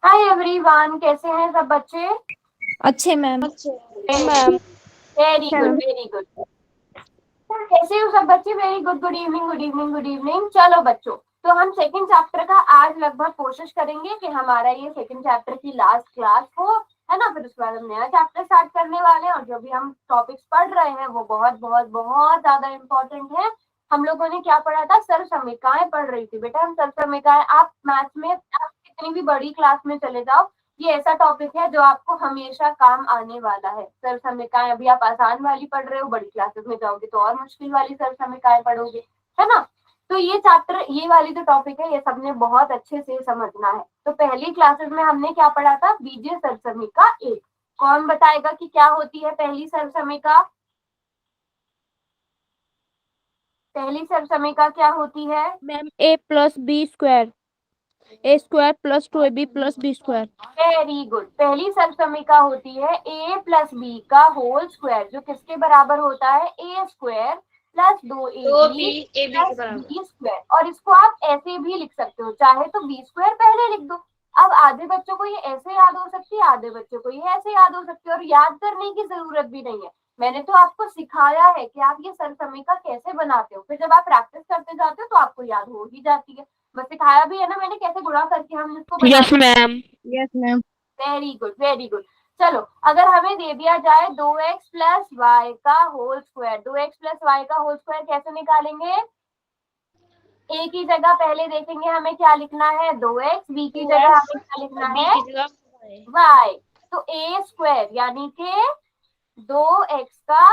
Hi everyone, कैसे हैं सब बच्चे? अच्छे ma'am. Ma'am. Very good very good. कैसे हो सब बच्चे? Very good. Good evening good evening good evening. चलो बच्चों, तो हम सेकंड चैप्टर का आज लगभग कोशिश करेंगे कि हमारा ये सेकंड चैप्टर की लास्ट क्लास हो, है ना। फिर उसके बाद हम नया चैप्टर स्टार्ट करने वाले हैं और जो भी हम टॉपिक्स पढ़ रहे हैं वो बहुत बहुत बहुत ज्यादा इम्पोर्टेंट है। हम लोगों ने क्या पढ़ा था? सर्वसमीकाएं पढ़ रही थी बेटा हम। सर्वसमीकाएं आप मैथ्स में आप कितनी भी बड़ी क्लास में चले जाओ, ये ऐसा टॉपिक है जो आपको हमेशा काम आने वाला है। सर्वसमीकाएं अभी आप आसान वाली पढ़ रहे हो, बड़ी क्लासेस में जाओगे तो और मुश्किल वाली सर्वसमीकाएं पढ़ोगे, है ना। तो ये चैप्टर, ये वाली जो टॉपिक है, ये सबने बहुत अच्छे से समझना है। तो पहली क्लासेस में हमने क्या पढ़ा था? बीजीय सर्वसमीका एक। कौन बताएगा कि क्या होती है पहली सर्वसमीका? पहली सर्वसमीका क्या होती है? Ma'am a plus B square, A square plus 2ab plus B square. Very good. पहली सर्वसमीका होती है a प्लस बी का होल स्क्वायर, जो किसके बराबर होता है? A square plus 2ab plus B square. और इसको आप ऐसे भी लिख सकते हो, चाहे तो बी स्क्वायर पहले लिख दो। अब आधे बच्चों को ये ऐसे याद हो सकती है, आधे बच्चों को ये ऐसे याद हो सकती है, और याद करने की जरूरत भी नहीं है। मैंने तो आपको सिखाया है कि आप ये सर्वसमीका कैसे बनाते हो, फिर जब आप प्रैक्टिस करते जाते हो तो आपको याद हो ही जाती है। बस सिखाया भी है ना मैंने, कैसे गुणा करके हम इसको यस बनाते हैं। Ma'am. Yes ma'am. Very good very good. चलो, अगर हमें दे दिया जाए 2x प्लस वाई का whole square, 2x plus y का होल स्क्वायर कैसे निकालेंगे? ए की जगह पहले देखेंगे हमें क्या लिखना है? 2x। बी की जगह हमें क्या लिखना है? y। तो ए स्क्वायर यानी कि 2x का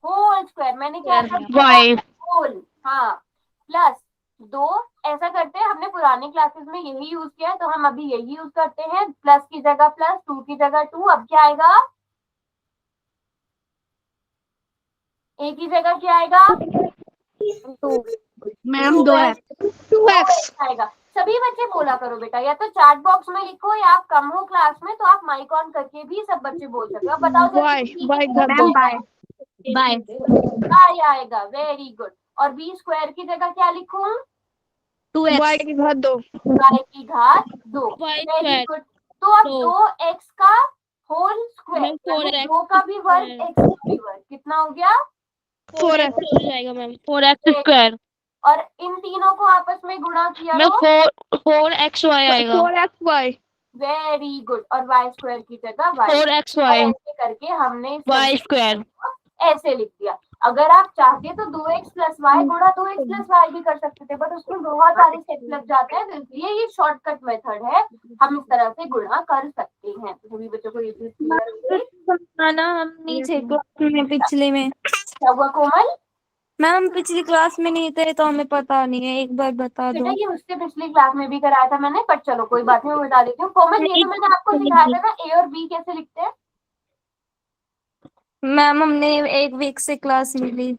होल स्क्वायर, मैंने क्या कर दिया? वाई। होल, हाँ, प्लस 2। ऐसा करते हैं, हमने पुरानी क्लासेस में यही यूज किया है तो हम अभी यही यूज करते हैं। प्लस की जगह प्लस, 2 की जगह 2। अब क्या आएगा? ए की जगह क्या आएगा? Ma'am 2x। 2x। आएगा। सभी बच्चे बोला करो बेटा, या तो चैट बॉक्स में लिखो, या आप कम हो क्लास में तो आप माइक ऑन करके भी सब बच्चे बोल सकते हो। अब बताओ वाई जल्दी, वाई की कर दो। मैम जगह बाय। y आएगा। Very good. और बी स्क्वायर की जगह क्या लिखूं? 2x। वाई की घात 2। y की घात 2। Y very square good. तो अब 2। 2x का होल स्क्वायर मैम यानी 4x 2 का भी वर्ग, स्क्वायर। x का भी वर्ग, कितना हो गया? 4x हो जाएगा मैम, 4x स्क्वायर। और इन तीनों को आपस में गुणा किया मैम तो 4xy आएगा। 4xy। Very good. और y स्क्वायर की जगह y। और 4xy ऐसे करके हमने इस वाई स्क्वायर। ऐसे लिख दिया। अगर आप चाहते तो 2x प्लस वाई गुणा 2x प्लस वाई भी कर सकते थे, बट उसमें बहुत सारे स्टेप्स लग जाते हैं, तो इसलिए ये शॉर्टकट मेथड है। हम इस तरह से गुणा कर सकते हैं। तो सभी बच्चों को ये चीज क्लियर हो गई? ना हम नीचे क्लास में पिछले में। क्या हुआ कोमल? मैम पिछली क्लास में नहीं थे तो हमें पता नहीं है, एक बार बता बेटा दो। ये उससे पिछली क्लास में भी कराया था मैंने, पर चलो कोई बात नहीं, मैं बता देती हूँ। कोमल, ये जो मैंने आपको सिखाया था ना, ए और बी कैसे लिखते हैं? मैम हमने एक वीक से क्लास मिली,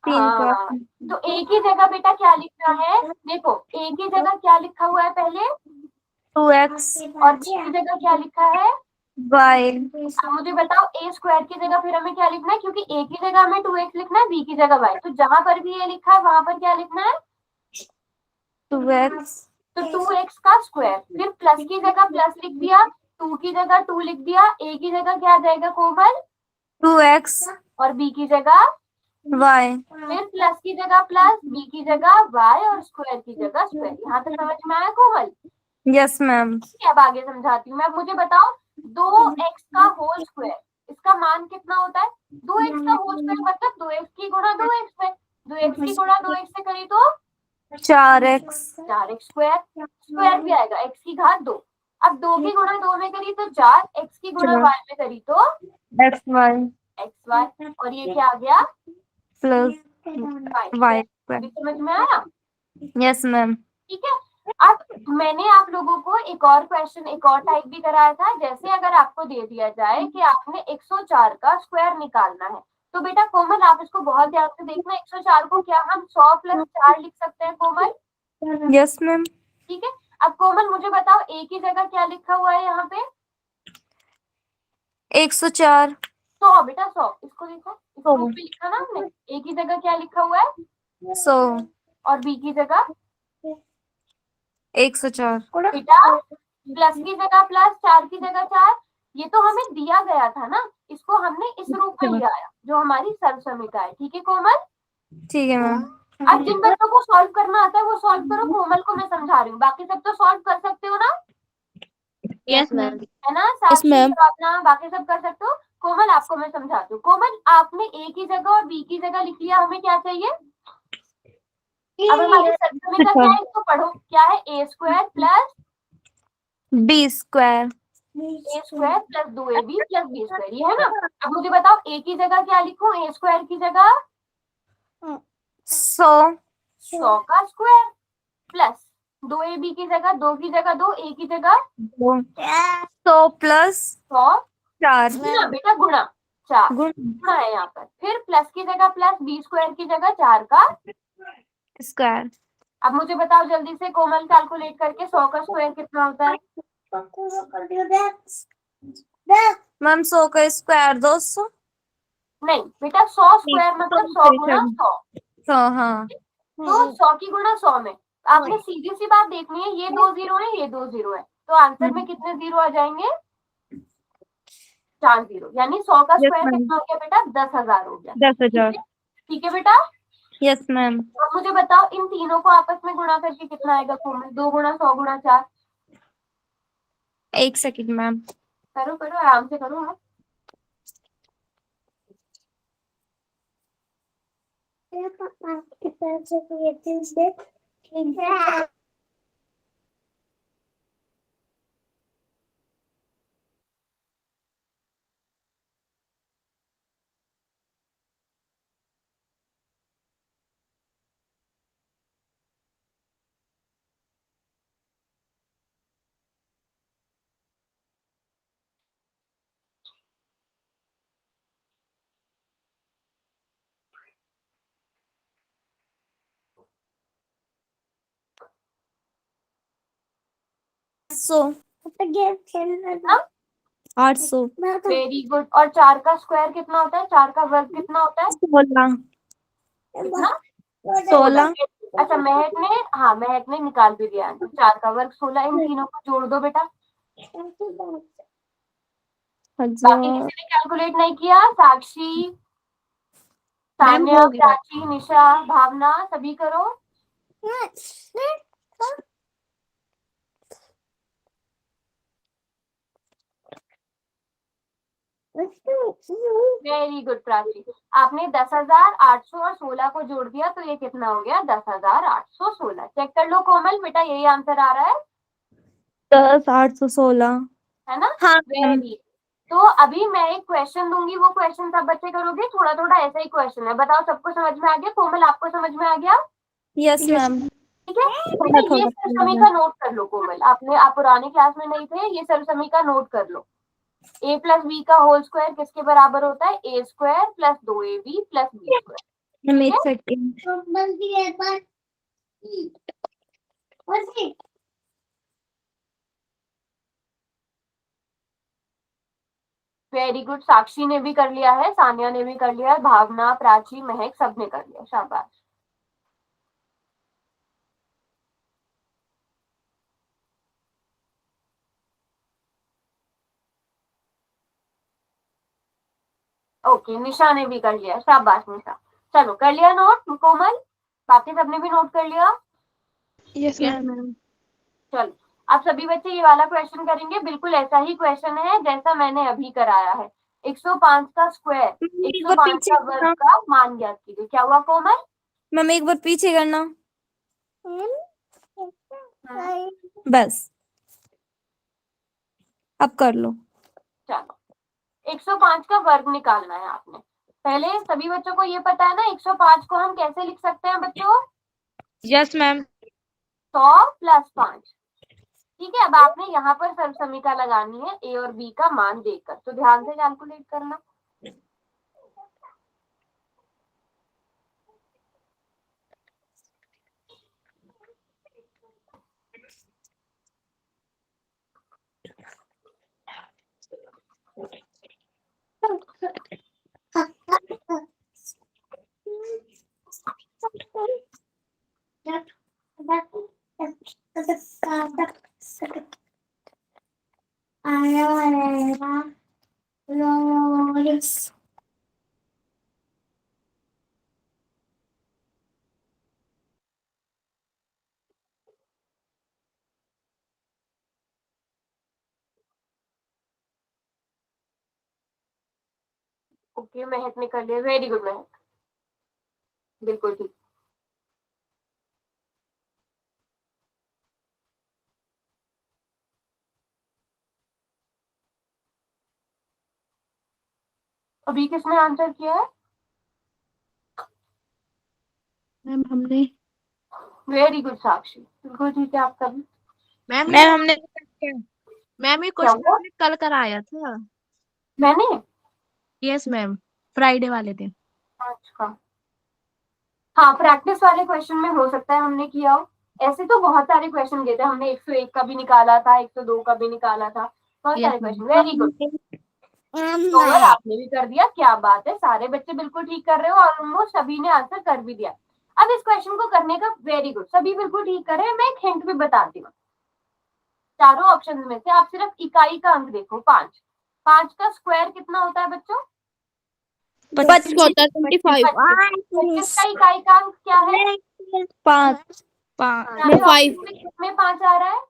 3 क्लास। हाँ, तो ए की जगह बेटा क्या लिखना है? देखो, ए की जगह क्या लिखा हुआ है पहले, 2x और बी की जगह क्या लिखा है? y। अब मुझे बताओ, ए स्क्वायर की जगह फिर हमें क्या लिखना है? क्योंकि ए की जगह हमें 2x लिखना है, बी की जगह y, तो जहां पर भी ये लिखा है वहां पर क्या लिखना है? 2x। तो 2x का स्क्वायर। फिर प्लस की जगह प्लस लिख दिया, 2 की जगह 2 लिख दिया, ए की जगह क्या आ जाएगा कोमल? 2x और बी की जगह, y। फिर प्लस की जगह प्लस, बी की जगह y, और स्क्वायर की जगह स्क्वायर। यहाँ तक समझ में आया कोमल? Yes ma'am. ठीक है, अब आगे समझाती हूँ मैं। मुझे बताओ, 2x का होल स्क्वायर, इसका मान कितना होता है? 2x का होल स्क्वायर मतलब 2x की गुणा 2x में, 2x की गुणा 2x से करी तो 4x। 4x square. स्क्वायर भी आएगा, x की घात 2। अब 2 की गुणा 2 में करी तो 4, x की गुणा y में करी तो xy xy, और ये क्या आ गया? Plus y। अभी समझ में आया? Yes ma'am. ठीक है। अब मैंने आप लोगों को एक और क्वेश्चन, एक और टाइप भी कराया था। जैसे अगर आपको दे दिया जाए कि आपने 104 का स्क्वायर निकालना है, तो बेटा कोमल आप इसको बहुत ध्यान से देखना। 104 को क्या हम 100 प्लस 4 लिख सकते हैं कोमल? Yes ma'am. ठीक है। अब कोमल मुझे बताओ, ए की जगह क्या लिखा हुआ है यहाँ पे? 104। 100 बेटा, 100। इसको देखो, इस ग्रुप पे लिखा ना हमने। ए की जगह क्या लिखा हुआ है? 100। और बी की जगह 104। बेटा प्लस की जगह प्लस, 4 की जगह 4। ये तो हमें दिया गया था ना, इसको हमने इस रूप में लिया है जो हमारी सर्वसमिका है। ठीक है कोमल, ठीक है मैम। अब जिन बच्चों को सॉल्व करना आता है वो सॉल्व करो, कोमल को मैं समझा रही हूँ, बाकी सब तो सॉल्व कर सकते हो ना, यस मैम। है ना? यस साक्षी, मैम। अपना बाकी सब कर सकते हो। कोमल आपको मैं समझाती हूँ। कोमल आपने ए की जगह और बी की जगह लिख लिया, हमें क्या चाहिए? अब हमारी सर्वसमिका क्या है, इसको पढ़ो। क्या है? A square plus B square A square plus 2ab plus B square, ये है ना? अब मुझे बताओ ए की जगह क्या लिखूं? ए स्क्वायर की जगह 100 100 का स्क्वायर प्लस 2ab की जगह 2 की जगह 2, ए की जगह 100 प्लस 100 4 गुना बेटा गुना 4 गुण गुना है यहाँ पर। फिर प्लस की जगह प्लस, बी स्क्वायर की जगह 4 का। स्क्वायर। अब मुझे बताओ जल्दी से कोमल, कैलकुलेट करके 100 का स्क्वायर कितना होता है? मैम 100 का स्क्वायर 200। नहीं बेटा, 100 स्क्वायर मतलब 100 गुना 100। 100 हाँ। तो 100 की गुणा 100 में आपने सीधी सी बात देखनी है, ये 2 जीरो है, ये 2 जीरो है, तो आंसर में कितने जीरो आ जाएंगे? 4 जीरो। यानी 100 का यस स्क्वायर मैम। कितना हो गया बेटा? 10,000 हो गया। 10,000। ठीक है बेटा, यस मैम। अब मुझे बताओ इन तीनों को आपस में गुणा करके कितना आएगा कोमल? 2 गुणा 100 गुणा 4। 1 सेकंड मैम। करो करो, आराम से करो आप। सौ 800 वेरी गुड। और 4 का स्क्वायर कितना होता है? 4 का वर्ग कितना होता है? 16 कितना? 16 अच्छा महक ने, हाँ महक ने निकाल भी दिया। 4 का वर्ग 16। इन तीनों को जोड़ दो बेटा। बाकी किसी ने कैलकुलेट नहीं किया? साक्षी, मैम सान्या, हो गया। प्राची, निशा, भावना, सभी करो। वेरी गुड प्राची, आपने 10,800 और 16 को जोड़ दिया तो ये कितना हो गया? 10,816। चेक कर लो कोमल, बेटा यही आंसर आ रहा है 10,816 है ना? हाँ मैम। वेरी। तो अभी मैं एक क्वेश्चन दूंगी, वो क्वेश्चन सब बच्चे करोगे, थोड़ा थोड़ा ऐसा ही क्वेश्चन है। बताओ सबको समझ में आ गया? कोमल आपको समझ में आ गया? Yes ma'am. ठीक है बेटा, ये सर्वसमिका नोट कर लो कोमल। आप पुराने क्लास में नहीं थे, ये सर्वसमिका नोट कर लो। ए प्लस बी का होल स्क्वायर किसके बराबर होता है? A square plus 2ab plus B square. Ma'am 1 second. Very good, Sakshi ने भी कर लिया है, सानिया ने भी कर लिया है, भावना, प्राची, महक सबने कर लिया, शाबाश। ओके, निशा ने भी कर लिया, शाबाश निशा। चलो कर लिया नोट कोमल? बाकी सबने भी नोट कर लिया? Yes ma'am. चलो आप सभी बच्चे ये वाला क्वेश्चन करेंगे, बिल्कुल ऐसा ही क्वेश्चन है जैसा मैंने अभी कराया है। 105 का स्क्वायर, एक बार 105 पीछे का वर्ग करना। का मान ज्ञात कीजिए। क्या हुआ कोमल? मैम एक बार पीछे करना बस। अब कर लो। चलो 105 का वर्ग निकालना है आपने। पहले सभी बच्चों को ये पता है ना 105 को हम कैसे लिख सकते हैं बच्चों? Yes ma'am. 100 प्लस 5। ठीक है, अब आपने यहाँ पर सर्वसमिका लगानी है ए और बी का मान देकर, तो ध्यान से कैलकुलेट करना। ओके, महक ने कर लिया, वेरी गुड महक, बिल्कुल ठीक। अभी किसने आंसर किया है? मैम हमने वेरी गुड साक्षी, बिल्कुल ठीक है आपका भी। मैम हमने मैम ये क्या क्वेश्चन हुआ? हमने कल कराया था। मैंने? यस मैम, फ्राइडे वाले दिन। अच्छा, हाँ प्रैक्टिस वाले क्वेश्चन में हो सकता है हमने किया हो। ऐसे तो बहुत सारे क्वेश्चन दिए थे हमने, 101 का भी निकाला था, 102 का भी निकाला था, बहुत यस सारे क्वेश्चन। Very good, ma'am. और आपने भी कर दिया, क्या बात है, सारे बच्चे बिल्कुल ठीक कर रहे हो, और ऑलमोस्ट सभी ने आंसर कर भी दिया। अब इस क्वेश्चन को करने का, वेरी गुड, सभी बिल्कुल ठीक कर रहे हैं। मैं एक हिंट भी बताती हूँ। चारों ऑप्शन में से आप सिर्फ इकाई का अंक देखो, 5। 5 का स्क्वायर कितना होता है बच्चों? 25 का होता है 25। 25 का इकाई का अंक क्या है? 5। सारे ऑप्शन में किसमें 5 आ रहा है?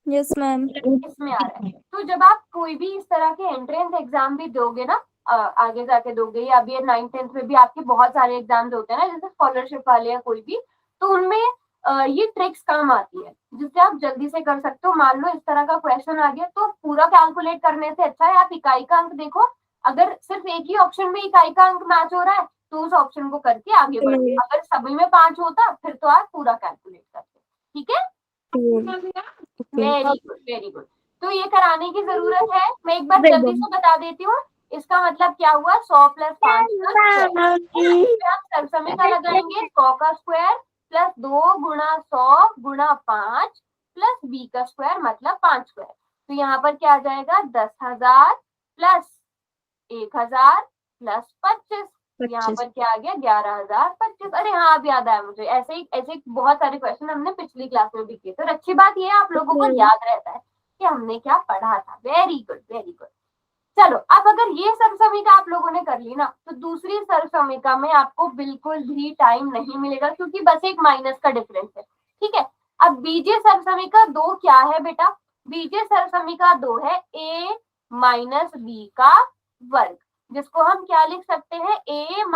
Yes ma'am. इसमें आ रहा है। तो जब आप कोई भी इस तरह के एंट्रेंस एग्जाम भी दोगे ना, आगे जाके दोगे, या अभी 9th 10th में भी आपके बहुत सारे एग्जाम होते हैं ना, जैसे स्कॉलरशिप वाले या कोई भी, तो उनमें ये ट्रिक्स काम आती है जिससे आप जल्दी से कर सकते हो। मान लो इस तरह का क्वेश्चन आ गया, तो पूरा कैलकुलेट करने से अच्छा है आप इकाई का अंक देखो। अगर सिर्फ एक ही ऑप्शन में इकाई का अंक मैच हो रहा है तो उस ऑप्शन को करके आगे बढ़ो, अगर सभी में 5 होता फिर तो आप पूरा कैलकुलेट करते। ठीक है, वेरी गुड, वेरी गुड। तो ये कराने की जरूरत है, मैं एक बार जल्दी से बता देती हूँ। इसका मतलब क्या हुआ? 100 + 5 आप सरसमी का लगाएंगे, 100 का स्क्वायर प्लस 2 × 100 × 5 प्लस b का स्क्वायर मतलब 5 स्क्वायर। तो यहाँ पर क्या आ जाएगा? 10,000 प्लस 1,000 प्लस 25। यहाँ पर क्या आ गया? 11,025। अरे हाँ, अब याद आया मुझे, ऐसे बहुत सारे क्वेश्चन हमने पिछली क्लास में भी किए थे। और अच्छी बात ये है आप लोगों को याद रहता है कि हमने क्या पढ़ा था। Very good, very good. चलो, अब अगर ये सरसमीका आप लोगों ने कर ली ना, तो दूसरी सरसमीका में आपको बिल्कुल भी टाइम नहीं मिलेगा, क्योंकि बस एक माइनस का डिफरेंस है। ठीक है, अब बीजीय सरसमीका 2 क्या है बेटा? बीजीय सरसमीका 2 है a - b का वर्ग, जिसको हम क्या लिख सकते हैं? a -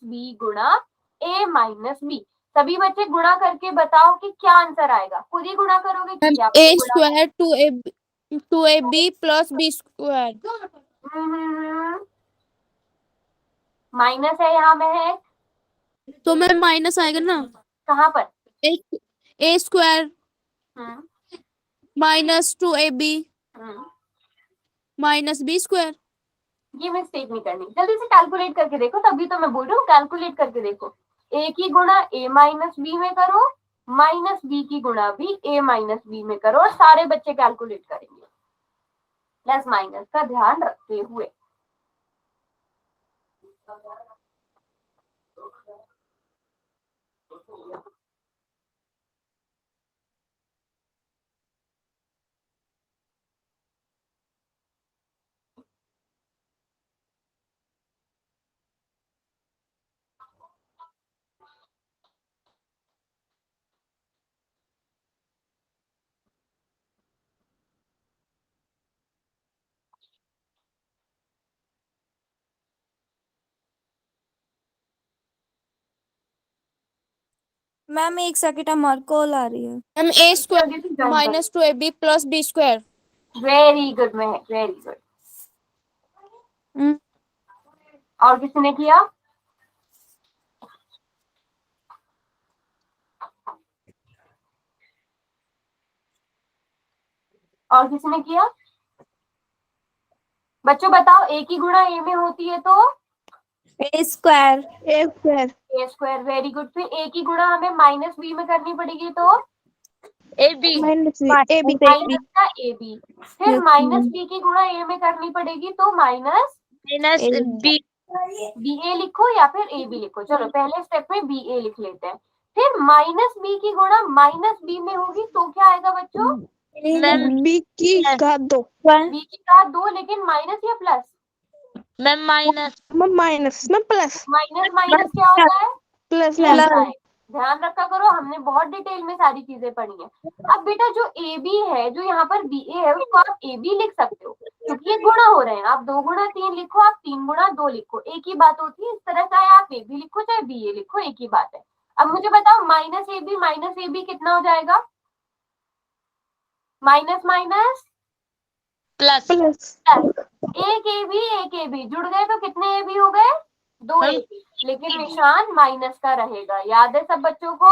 b गुणा a - b। सभी बच्चे गुणा करके बताओ कि क्या आंसर आएगा। खुद ही गुणा करोगे कि क्या a square 2ab plus b square. Minus है यहाँ में है, तो मैं माइनस आएगा ना? कहाँ पर? a square hmm minus 2ab hmm minus b square. ये मिस्टेक नहीं करनी, जल्दी से कैलकुलेट करके देखो, तभी तो मैं बोल रही हूँ कैलकुलेट करके देखो। a की गुणा a - b में करो, माइनस b की गुणा भी a - b में करो, और सारे बच्चे कैलकुलेट करेंगे प्लस माइनस का ध्यान रखते हुए। मैम एक सेकंड, हमारी कॉल आ रही है। Ma'am a square minus 2ab plus b square. Very good Mahak, very good. और किसी ने किया? और किसी ने किया? बच्चों बताओ, a की गुणा a में होती है तो a square. a square. Very good. फिर a की गुणा हमें माइनस b में करनी पड़ेगी तो माइनस का ab। फिर माइनस b की गुणा a में करनी पड़ेगी तो माइनस b ba लिखो या फिर ab लिखो। चलो पहले स्टेप में ba लिख लेते हैं। फिर माइनस b की गुणा माइनस b में होगी तो क्या आएगा बच्चों? मैम बी की घात 2 बी की घात 2, लेकिन माइनस या प्लस? मैम माइनस माइनस में प्लस माइनस माइनस क्या होता है? Plus plus lambda. आए। ध्यान रखा करो, हमने बहुत डिटेल में सारी चीजें पढ़ी हैं। अब बेटा जो ए बी है, जो यहाँ पर बी ए है, उसको आप ए बी लिख सकते हो, क्योंकि ये गुणा हो रहे हैं। आप 2 गुणा 3 लिखो, आप 3 गुणा 2 लिखो, एक ही बात होती है। इस तरह चाहे आप ए बी लिखो चाहे बी ए लिखो, एक ही बात है। अब मुझे बताओ, माइनस ए बी कितना हो जाएगा? माइनस माइनस प्लस प्लस एक ए बी जुड़ गए तो कितने ए बी हो गए? 2 ए बी, लेकिन निशान माइनस का रहेगा। याद है सब बच्चों को?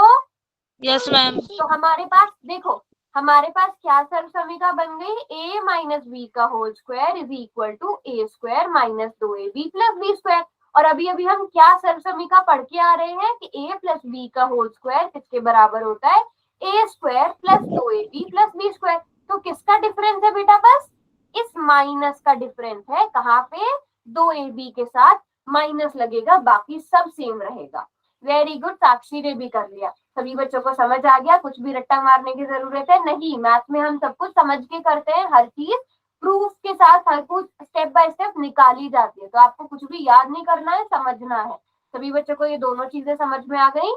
Yes ma'am. तो हमारे पास देखो, हमारे पास क्या सर्वसमीका बन गई? a माइनस बी का whole square is equal to a square minus 2ab plus B square. और अभी अभी हम क्या सर्वसमीका पढ़ के आ रहे हैं कि a प्लस बी का होल स्क्वायर किसके बराबर होता है? A square plus 2ab plus B square. तो किसका डिफरेंस है बेटा? बस इस माइनस का डिफरेंस है। कहाँ पे? 2ab के साथ माइनस लगेगा, बाकी सब सेम रहेगा। वेरी गुड, साक्षी ने भी कर लिया। सभी बच्चों को समझ आ गया? कुछ भी रट्टा मारने की जरूरत है नहीं। मैथ में हम सब कुछ समझ के करते हैं, हर चीज प्रूफ के साथ हर कुछ स्टेप बाय स्टेप निकाली जाती है। तो आपको कुछ भी याद नहीं करना है, समझना है। सभी बच्चों को ये दोनों चीजें समझ में आ गई?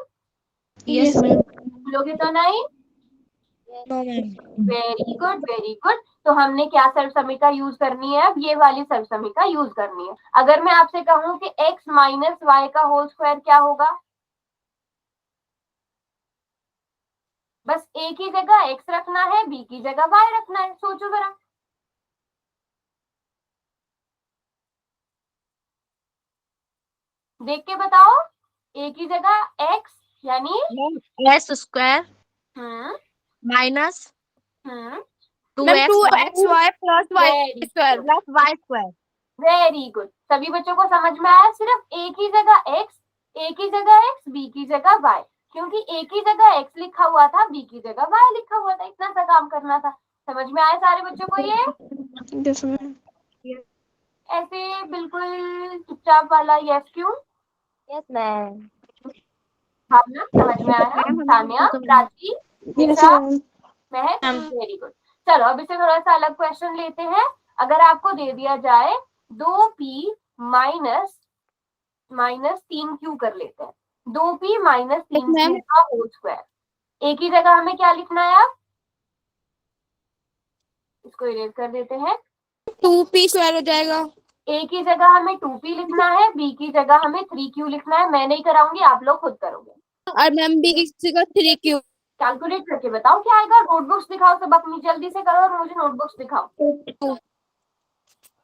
Yes ma'am. लोगे तो नहीं? No ma'am. Very good very good. तो हमने क्या सर्वसमीका यूज करनी है? अब ये वाली सर्वसमीका यूज करनी है। अगर मैं आपसे कहूं कि x माइनस वाई का होल स्क्वायर क्या होगा? बस a की जगह x रखना है, b की जगह y रखना है। सोचो जरा। देख के बताओ। a की जगह x यानी s square hmm minus hmm two ma'am x 2xy plus y very square. Plus y square. Very good. सभी बच्चों को समझ में आया? सिर्फ a की जगह x, a की जगह x, b की जगह y। क्योंकि a की जगह x लिखा हुआ था, b की जगह y लिखा हुआ था, इतना सा काम करना था। समझ में आया सारे बच्चों को ये? Yes ma'am. ऐसे बिल्कुल चुपचाप वाला यस क्यों? Yes ma'am. भावना समझ में आया? सान्या, प्राची, यस निशा, मैम। महक, वेरी गुड। चलो अब इसे थोड़ा सा अलग क्वेश्चन लेते हैं। अगर आपको दे दिया जाए 2p माइनस माइनस 3q कर लेते हैं। 2p माइनस 3q का होल स्क्वायर। एक ही जगह हमें क्या लिखना है? आप इसको इरेज कर देते हैं। 2p स्क्वायर हो जाएगा। a की जगह हमें 2p लिखना है, b की जगह हमें 3q लिखना है। मैं नहीं कराऊंगी, आप लोग खुद करोगे। और मैम b की जगह 3q। कैलकुलेट करके बताओ क्या आएगा। नोटबुक्स दिखाओ सब अपनी, जल्दी से करो और मुझे नोटबुक्स दिखाओ।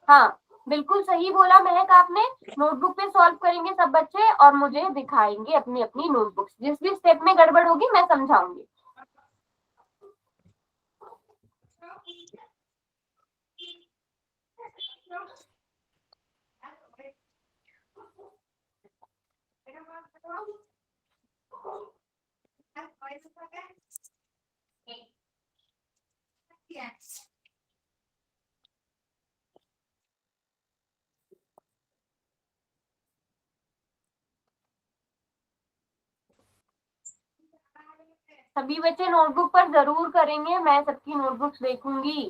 हाँ, बिल्कुल सही बोला महक आपने। नोटबुक पे सॉल्व करेंगे सब बच्चे और मुझे दिखाएंगे अपनी अपनी नोटबुक्स। जिस भी स्टेप में गड़बड़ होगी मैं समझाऊंगी। सभी बच्चे नोटबुक पर जरूर करेंगे, मैं सबकी नोटबुक्स देखूंगी।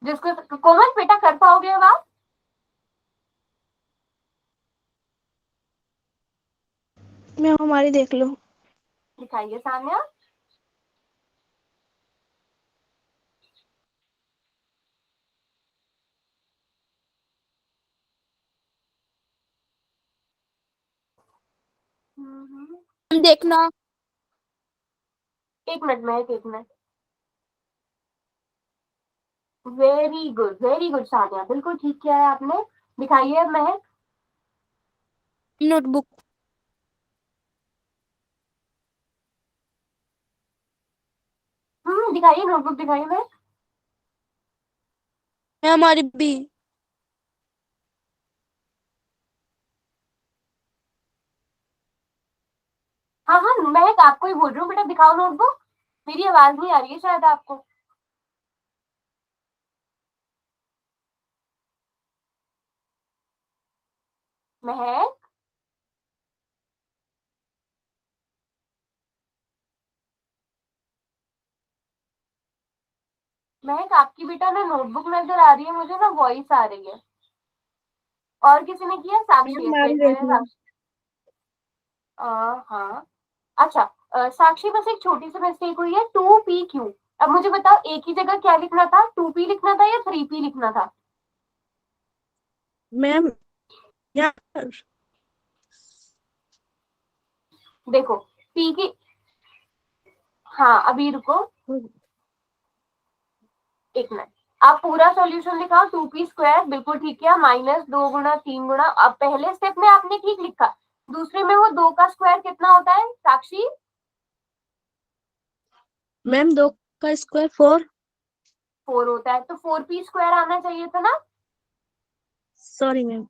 जिसको कोमल बेटा कर पाओगे अब आप? मैम हमारी देख लो। दिखाइए सामने। हम देखना। एक मिनट में, एक मिनट। वेरी गुड सानिया, बिल्कुल ठीक किया है आपने। दिखाइए अब महक। नोटबुक दिखाइए नोटबुक, दिखाइए महक। है हमारी b। हाँ हाँ महक, आपको ही बोल रही हूँ बेटा, दिखाओ नोटबुक। मेरी आवाज नहीं आ रही है शायद आपको। महक, महक आपकी बेटा ना नोटबुक नजर आ रही है मुझे, ना वॉइस आ रही है। और किसी ने किया? साक्षी है, मान फिर रही मैंने थी। साक्षी। हाँ अच्छा, साक्षी बस एक छोटी सी मिस्टेक हुई है, 2PQ। अब मुझे बताओ एक ही जगह क्या लिखना था, 2P लिखना था या 3P लिखना था? मैम यहाँ पर देखो P की, हाँ अभी रुको एक मिनट, आप पूरा सॉल्यूशन लिखाओ। 2P² बिल्कुल ठीक है, माइनस 2 गुना 3 गुना। अब पहले स्टेप में आपने ठीक लिखा, दूसरे में वो 2 का स्क्वायर कितना होता है साक्षी? मैम 2 का स्क्वायर 4। 4 होता है, तो 4P² आना चाहिए था ना। Sorry ma'am.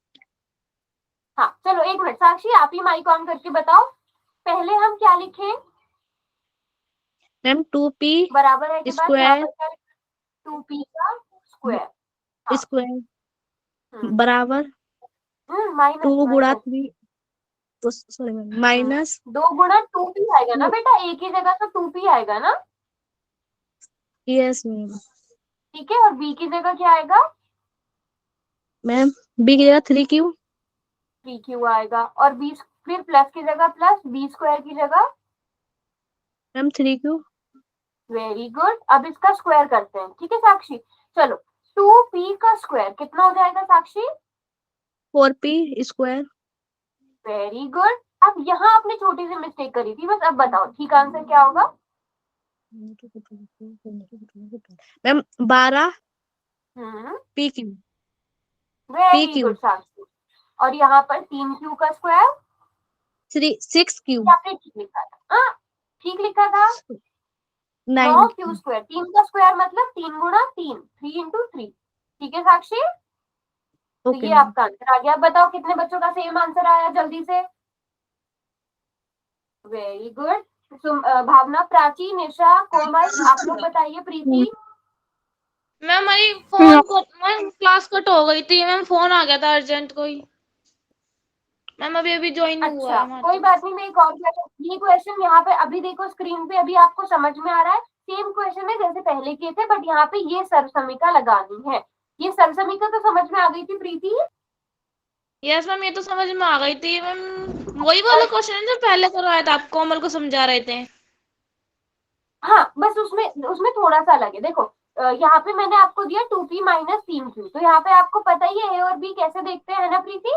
हाँ चलो एक मिनट साक्षी, आप ही माइक ऑन करके बताओ, पहले हम क्या लिखे? मैम 2p बराबर है के बाद यहाँ स्क्वायर पर क्या लिखा? 2P का स्क्वायर। हाँ स्क्वायर बराबर माइनस 2 गुणा माइनस 3, तो सॉरी मैम माइनस 2 गुना 2P आएगा ना बेटा, एक ही जगह तो 2P आएगा ना। Yes ma'am. ठीक है, और B की जगह क्या आएगा? मैम b की जगह 3q। 3Q आएगा, और B फिर प्लस की जगह प्लस, B² की जगह। Ma'am 3q। वेरी गुड, अब इसका स्क्वायर करते हैं, ठीक है साक्षी। चलो 2P का स्क्वायर कितना हो जाएगा साक्षी? 4p square. Very good. अब यहाँ आपने छोटी सी मिस्टेक करी थी, बस अब बताओ ठीक आंसर क्या होगा? Ma'am 12 pq। Very pq good Sakshi. और यहाँ पर 3Q का स्क्वायर, 6q। क्या आपने ठीक लिखा था? हाँ ठीक लिखा था। 9Q स्क्वायर, 3 का स्क्वायर मतलब 3 गुना 3, 3 इंटू 3। ठीक है साक्षी, तो ओके ये मैम। आपका आंसर आ गया। अब बताओ कितने बच्चों का सेम आंसर आया जल्दी से? Very good. भावना, प्राची, निशा, कोमल, आप लोग बताइए। प्रीति? मैम हमारी फोन को मैम क्लास कट हो गई थी मैम, फोन आ गया था अर्जेंट कोई। मैम अभी अभी ज्वाइन हुआ है अच्छा हमारा कोई तो। बात नहीं, मैं एक और क्वेश्चन, ये क्वेश्चन यहाँ पे अभी देखो स्क्रीन पे, अभी आपको समझ में आ रहा है। सेम क्वेश्चन है जैसे पहले किए थे, बट यहाँ पे ये सरसमिका लगानी है। ये सरसमिका तो समझ में आ गई थी प्रीति? यस मैम, ये तो समझ में आ गई थी मैम। वही वाला क्वेश्चन है जो पहले करवाया था, आप कोमल को समझा रहे थे। हाँ बस उसमें उसमें थोड़ा सा अलग है। देखो यहाँ पे मैंने आपको दिया 2P माइनस 3Q, तो यहाँ पे आपको पता ही है A और B कैसे देखते हैं, है ना प्रीति?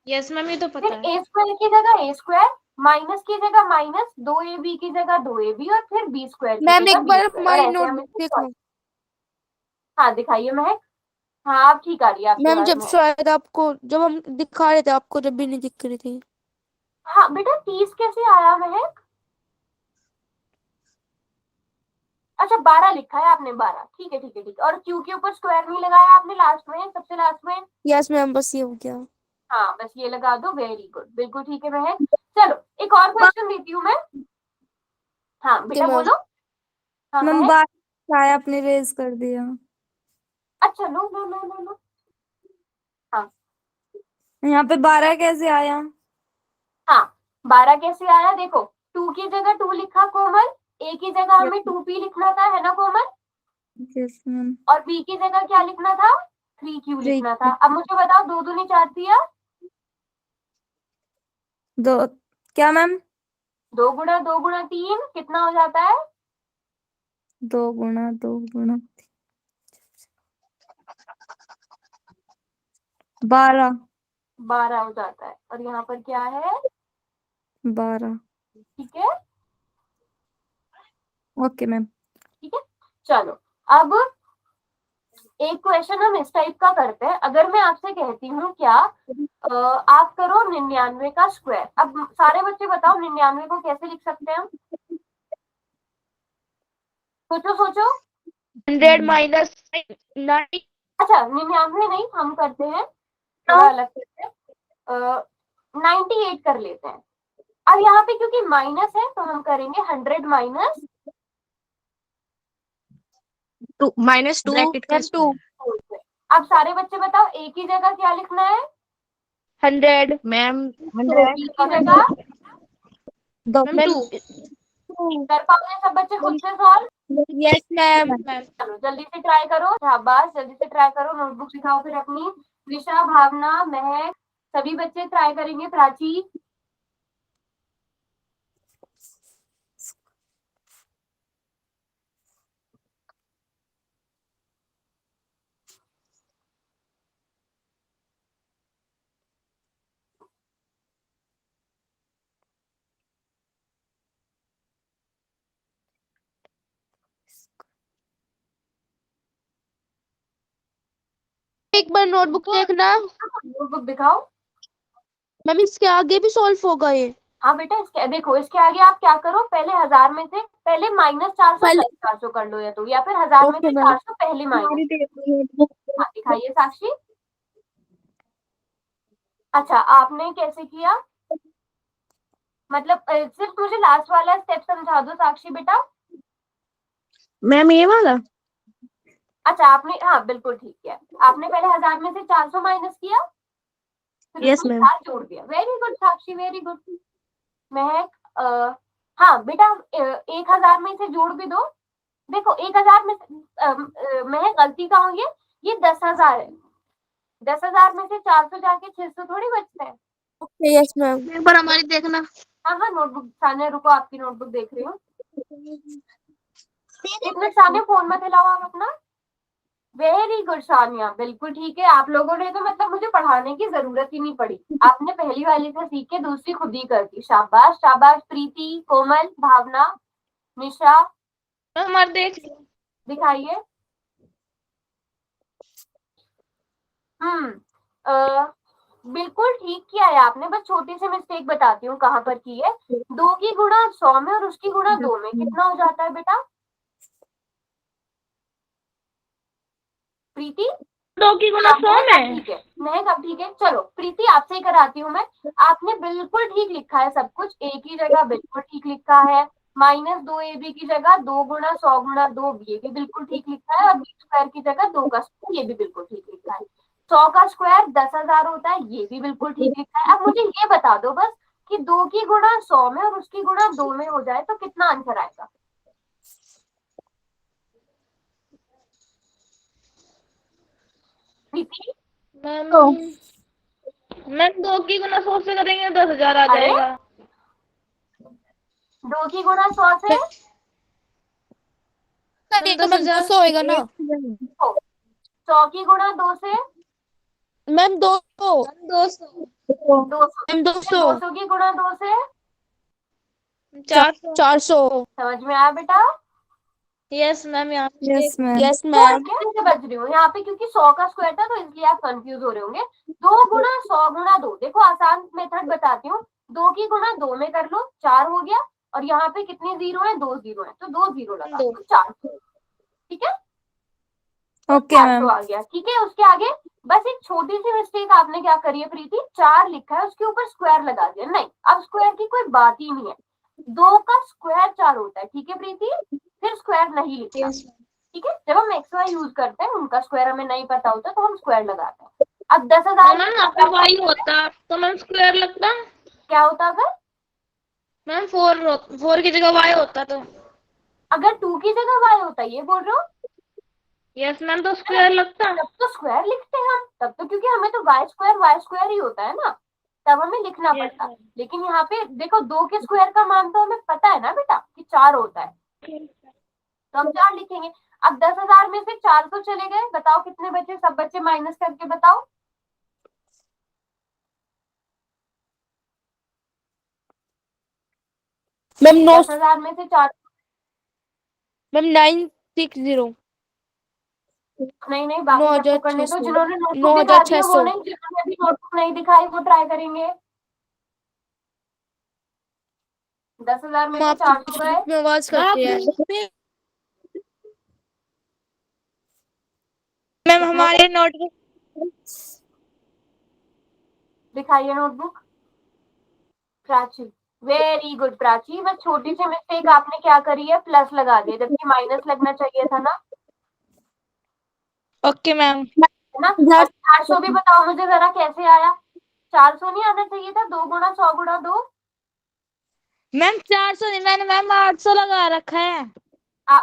यस मैम, ये तो फिर पता है। A² की जगह A², माइनस की जगह माइनस, 2AB की जगह 2AB, और फिर B² की मैम जगह एक बार B², और हमारी ऐसे हम नोटबुक इसे देखो। solve- हाँ दिखाइए महक। हाँ आप ठीक आ रही है आपकी मैम आवाज जब महक। शायद आपको, जब हम दिखा रहे थे आपको, जब भी नहीं दिख रही थी। हाँ बेटा 30 कैसे आया महक? अच्छा 12 लिखा है आपने, 12 ठीक है ठीक है ठीक है। और क्यू के ऊपर स्क्वायर नहीं लगाया आपने लास्ट में, सबसे लास्ट में। यस मैम, बस ये हो गया। हाँ बस ये लगा दो, वेरी गुड, बिल्कुल ठीक है महक। चलो एक और क्वेश्चन देती हूँ मैं। हाँ ओके बेटा मैम। बोलो। हाँ मैम महक। बार आया, आपने रेज कर दिया। अच्छा लो लो लो लो लो। हाँ यहाँ पे 12 कैसे आया? हाँ 12 कैसे आया? देखो 2 की जगह 2 लिखा कोमल, A की जगह हमें 2P लिखना था, है ना कोमल? Yes ma'am. और B की जगह क्या लिखना था? 3Q लिखना था। अब मुझे बताओ 2 दूनी 4 दिया, दो क्या मैम? 2 गुना 2 गुना 3 कितना हो जाता है? 2 गुना 2 गुना 12। 12 हो जाता है, और यहाँ पर क्या है? 12। ठीक है ओके मैम। ठीक है। चलो अब एक क्वेश्चन हम इस टाइप का करते हैं। अगर मैं आपसे कहती हूँ क्या आप करो 99 का स्क्वायर। अब सारे बच्चे बताओ 99 को कैसे लिख सकते हैं हम? सोचो सोचो। 100 माइनस 9। अच्छा 99 नहीं, हम करते हैं थोड़ा अलग करते हैं, 98 कर लेते हैं। अब यहाँ पे क्योंकि माइनस है तो हम करेंगे 100 माइनस -2 ब्रैकेट का 2। अब सारे बच्चे बताओ A की जगह क्या लिखना है? 100 मैम। तो B की जगह दो मैम 2। कर पाओगे सब बच्चे खुद से सॉल्व? Yes ma'am. चलो जल्दी से ट्राई करो, शाबाश, जल्दी से ट्राई करो, नोटबुक दिखाओ फिर अपनी। विशा, भावना, महक, सभी बच्चे ट्राई करेंगे। प्राची, एक बार नोटबुक देखना नोटबुक दिखाओ। मैम, इसके आगे भी सॉल्व होगा ये? हाँ बेटा, इसके देखो, इसके आगे आप क्या करो, पहले 1000 में से पहले -400 पहले 400 कर लो, या तो या फिर 1000 में ओके से मैम। 400 पहले माइनस। हाँ दिखाइए साक्षी। अच्छा, आपने कैसे किया, मतलब सिर्फ मुझे लास्ट वाला स्टेप समझा दो साक्षी बेटा। मैम ये वाला? अच्छा आपने, हाँ बिल्कुल ठीक है, आपने पहले 1000 में से 400 माइनस किया, फिर यस उसमें मैम। 4 जोड़ दिया। वेरी गुड साक्षी, वेरी गुड। महक, हाँ बेटा, 1000 में से जोड़ भी दो। देखो 1000 में से महक गलती कहाँ हुई है, ये 10,000 है, 10,000 में से 400 जाके 600 थोड़ी बचते हैं। Okay yes ma'am. एक बार हमारी देखना। हाँ हाँ, नोटबुक सामने, रुको आपकी नोटबुक देख रही हूँ। एक मिनट सामने, फोन मत हिलाओ आप अपना। वेरी गुड सानिया, बिल्कुल ठीक है, आप लोगों ने तो मतलब मुझे पढ़ाने की जरूरत ही नहीं पड़ी, आपने पहली वाली से सीख के दूसरी खुद ही कर दी। शाबाश शाबाश। प्रीति, कोमल, भावना, निशा, मैम हमारे देख दिखाइए। बिल्कुल ठीक किया है आपने, बस छोटी सी मिस्टेक बताती हूँ कहाँ पर की है। 2 की गुणा 100 में और उसकी गुणा 2 में कितना हो जाता है बेटा? प्रीति, 2 की गुना 100 में। ठीक है, नहीं अब ठीक है, चलो प्रीति आपसे ही कराती हूँ मैं। आपने बिल्कुल ठीक लिखा है सब कुछ, ए की जगह बिल्कुल ठीक लिखा है, -2ab की जगह 2 गुणा 100 गुणा 2, ये भी बिल्कुल ठीक लिखा है, और बी स्क्वायर की जगह 2 का स्क्वायर, ये भी बिल्कुल ठीक लिखा है। 100 का स्क्वायर 10,000 होता है, ये भी बिल्कुल ठीक लिखा है। अब मुझे ये बता दो बस कि 2 की गुणा 100 में और उसकी गुणा 2 में हो जाए तो कितना आंसर आएगा? प्रीति, मैम मैम 2 की गुना 100 से करेंगे 10,000 आ अरे? जाएगा। 2 की गुणा 100 से करिएगा मैम, 200 होएगा ना? 100 की गुणा 2 से मैम 200। 200, 200, मैम 200। 200 की गुणा 2 से 400। 400। समझ में आया बेटा? यस मैम, यहाँ पे यस मैम। यस मैं मैम। कैसे बच रही हूँ यहाँ पे, क्योंकि 100 का स्क्वायर था तो इसलिए आप कंफ्यूज हो रहे होंगे। 2 गुणा 100 गुणा 2, देखो आसान मेथड बताती हूँ, 2 की गुणा 2 में कर लो, 4 हो गया, और यहाँ पे कितने जीरो है, 2 जीरो है, तो 2 जीरो लगा दो। तो 400, ठीक है, ओके 400 मैम। आ गया। ठीक है, उसके आगे बस एक छोटी सी मिस्टेक आपने क्या करी है प्रीति, 4 लिखा है उसके ऊपर स्क्वायर लगा दिया, नहीं अब स्क्वायर की कोई बात ही नहीं है, 2 का स्क्वायर 4 होता है, ठीक है प्रीति, फिर स्क्वायर नहीं लिखना। यस ठीक है, जब हम एक्स वाई यूज करते हैं उनका स्क्वायर हमें नहीं पता होता तो हम स्क्वायर लगाते हैं। अब 10,000 मैम, यहाँ पे y होता तो मैम स्क्वायर लगता। क्या होता मैम 4 की जगह y होता तो। अगर 2 की जगह y होता, ये बोल रहे हो? यस मैम, तो स्क्वायर लगता। तब तो स्क्वायर लिखते हैं हम, तब तो, क्योंकि हमें तो y स्क्वायर ही होता है ना, तब हमें लिखना Yes, पड़ता। ma'am. लेकिन यहाँ पे देखो 2 के स्क्वायर का मान तो हमें पता है ना बेटा कि 4 होता है, तो हम 4 लिखेंगे। अब 10,000 में से 400 चले गए, बताओ कितने बचे, सब बच्चे माइनस करके बताओ। मैम 10,000 में से 4, मैम 960। नहीं नहीं, बाकी सबको करने दो, 9,600। जिन्होंने नोटबुक दिखा दी है वो 9,600। नहीं, जिन्होंने अभी नोटबुक नहीं दिखाई वो ट्राई करेंगे। 10,000 में से आप 400 गए, में आवाज करती है मैम हमारे नोटबुक। दिखाइए notebook. Prachi, very good Prachi, बस छोटी सी मिस्टेक आपने क्या करी है, प्लस लगा दिया जबकि माइनस लगना चाहिए था ना, ओके मैम। है ना। और 400 भी बताओ मुझे जरा कैसे आया, 400 नहीं आना चाहिए था, 2 गुणा 100 गुणा 2। मैम 400 नहीं, मैंने मैम 800 लगा रखा है।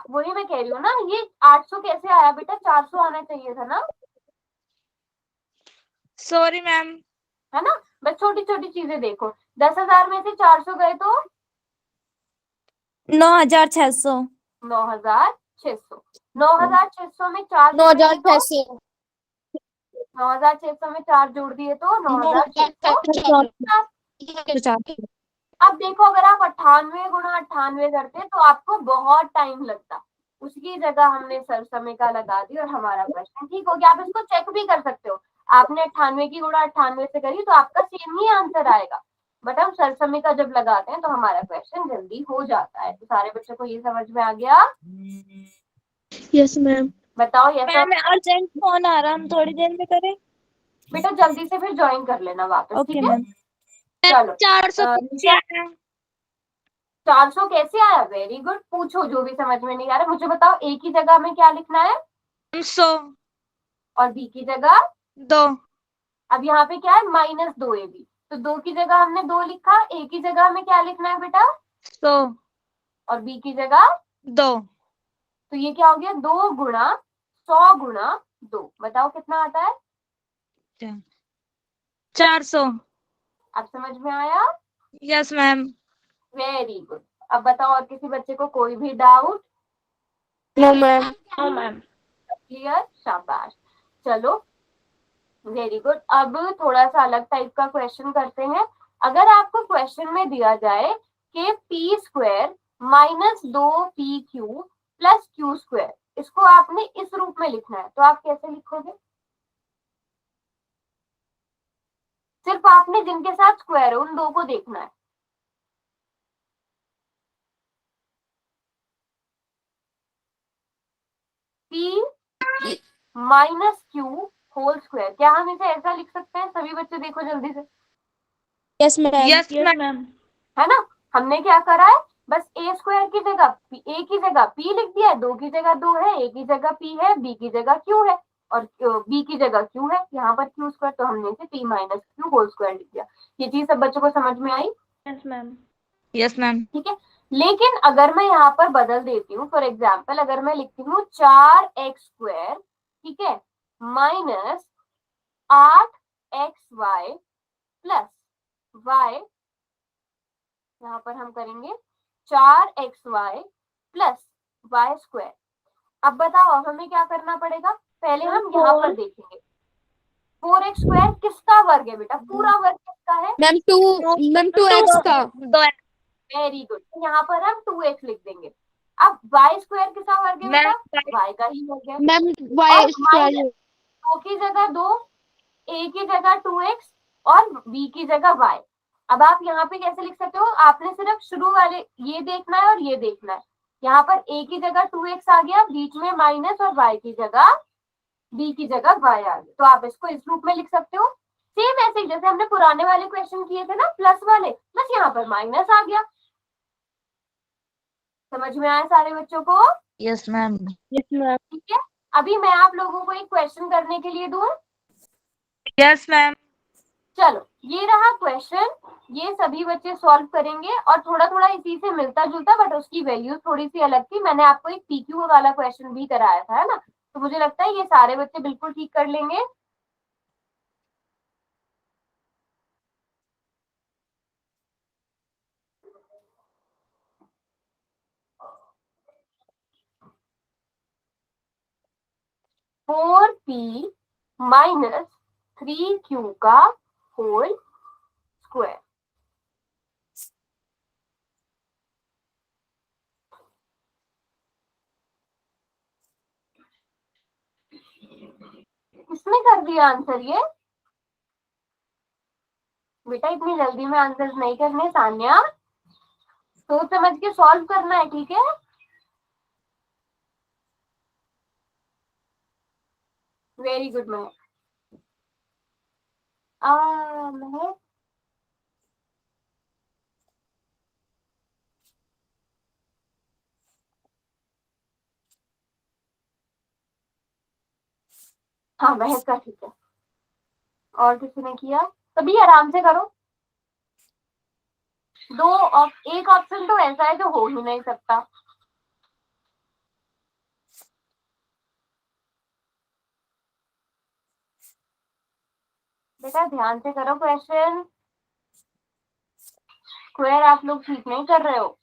वही मैं कह रही हूँ ना, ये 800 कैसे आया बेटा, 400 आना चाहिए था ना, सॉरी मैम। है ना। बस छोटी छोटी चीजें देखो, 10,000 में से 400 गए तो 9,600। 9,600। 9,600 में 4 जोड़ेंगे तो 9,600 में 4 जोड़ दिए तो 9,600। अब देखो, अगर आप 98 गुणा 98 करते तो आपको बहुत टाइम लगता, उसकी जगह हमने सर समय का लगा दी और हमारा क्वेश्चन ठीक हो गया। आप इसको चेक भी कर सकते हो, आपने 98 की गुणा 98 से करी तो आपका सेम ही आंसर आएगा, बट हम सर समय का जब लगाते हैं तो हमारा क्वेश्चन जल्दी हो जाता है। तो सारे बच्चों को ये समझ में आ गया? Yes ma'am. बताओ यस। मैम अर्जेंट फोन आ रहा, हम थोड़ी देर में करें? बेटा जल्दी से फिर ज्वाइन कर लेना वापस, ओके ठीक है। मैम। चलो 400 निशा, 400 कैसे आया? वेरी गुड, पूछो जो भी समझ में नहीं आ रहा मुझे बताओ। ए की जगह में क्या लिखना है 100 और बी की जगह 2। अब यहाँ पे क्या है -2ab, तो 2 की जगह हमने 2 लिखा, ए की जगह में क्या लिखना है बेटा 100 और बी की जगह 2। तो ये क्या हो गया 2 गुणा 100 गुणा 2, बताओ कितना आता है? 400। अब समझ में आया? Yes ma'am. Very good. अब बताओ और किसी बच्चे को कोई भी doubt? No ma'am. No ma'am. Clear, शाबाश। चलो वेरी गुड। अब थोड़ा सा अलग टाइप का क्वेश्चन करते हैं। अगर आपको क्वेश्चन में दिया जाए कि p² minus 2pq plus q², इसको आपने इस रूप में लिखना है तो आप कैसे लिखोगे? सिर्फ आपने जिनके साथ स्क्वायर है उन दो को देखना है। p minus q whole square, क्या हम इसे ऐसा लिख सकते हैं? सभी बच्चे देखो जल्दी से, यस मैम। Yes ma'am. है ना। हमने क्या करा है, बस a² की जगह a की जगह p लिख दिया है, 2 की जगह 2 है, a की जगह p है, b की जगह q है और b की जगह q है, यहाँ पर q² तो हमने इसे p minus q whole square लिख दिया। ये चीज सब बच्चों को समझ में आई? Yes ma'am. Yes ma'am. ठीक है। लेकिन अगर मैं यहाँ पर बदल देती हूँ, फॉर एग्जाम्पल अगर मैं लिखती हूँ 4x², ठीक है, माइनस 8xy प्लस y, यहाँ पर हम करेंगे 4xy प्लस y²। अब बताओ हमें क्या करना पड़ेगा, पहले हम यहाँ पर देखेंगे 4x² किसका वर्ग है बेटा, पूरा वर्ग किसका है? मैम 2x का। 2। वेरी गुड, यहाँ पर हम 2x लिख देंगे। अब y² किसका वर्ग है मैम बेटा? y का ही वर्ग है। मैम और y स्क्वायर। 2 की जगह 2, a की जगह 2x और b की जगह y। अब आप यहाँ पे कैसे लिख सकते हो, आपने सिर्फ शुरू वाले ये देखना है और ये देखना है। यहाँ पर a की जगह 2x आ गया, बीच में माइनस और y की जगह b की जगह y आ गया, तो आप इसको इस रूप में लिख सकते हो। सेम ऐसे ही जैसे हमने पुराने वाले क्वेश्चन किए थे ना प्लस वाले, बस यहाँ पर माइनस आ गया। समझ में आया सारे बच्चों को? Yes ma'am. Yes ma'am. ठीक है। अभी मैं आप लोगों को एक क्वेश्चन करने के लिए दूं। Yes ma'am. चलो ये रहा क्वेश्चन, ये सभी बच्चे सॉल्व करेंगे और थोड़ा थोड़ा इसी से मिलता जुलता बट उसकी वैल्यू थोड़ी सी अलग थी। मैंने आपको एक पीक्यू वाला क्वेश्चन भी कराया था, है ना, तो मुझे लगता है ये सारे बच्चे बिल्कुल ठीक कर लेंगे। फोर पी माइनस 3q का होल स्क्वायर। किसने कर दिया आंसर ये? बेटा इतनी जल्दी में आंसर नहीं करने, सान्या सोच समझ के सॉल्व करना है, ठीक है। वेरी गुड महक। महक हाँ महक का ठीक है, और किसी ने किया? तभी आराम से करो। एक ऑप्शन तो ऐसा है जो हो ही नहीं सकता। बेटा ध्यान से करो क्वेश्चन, स्क्वायर आप लोग ठीक नहीं कर रहे हो।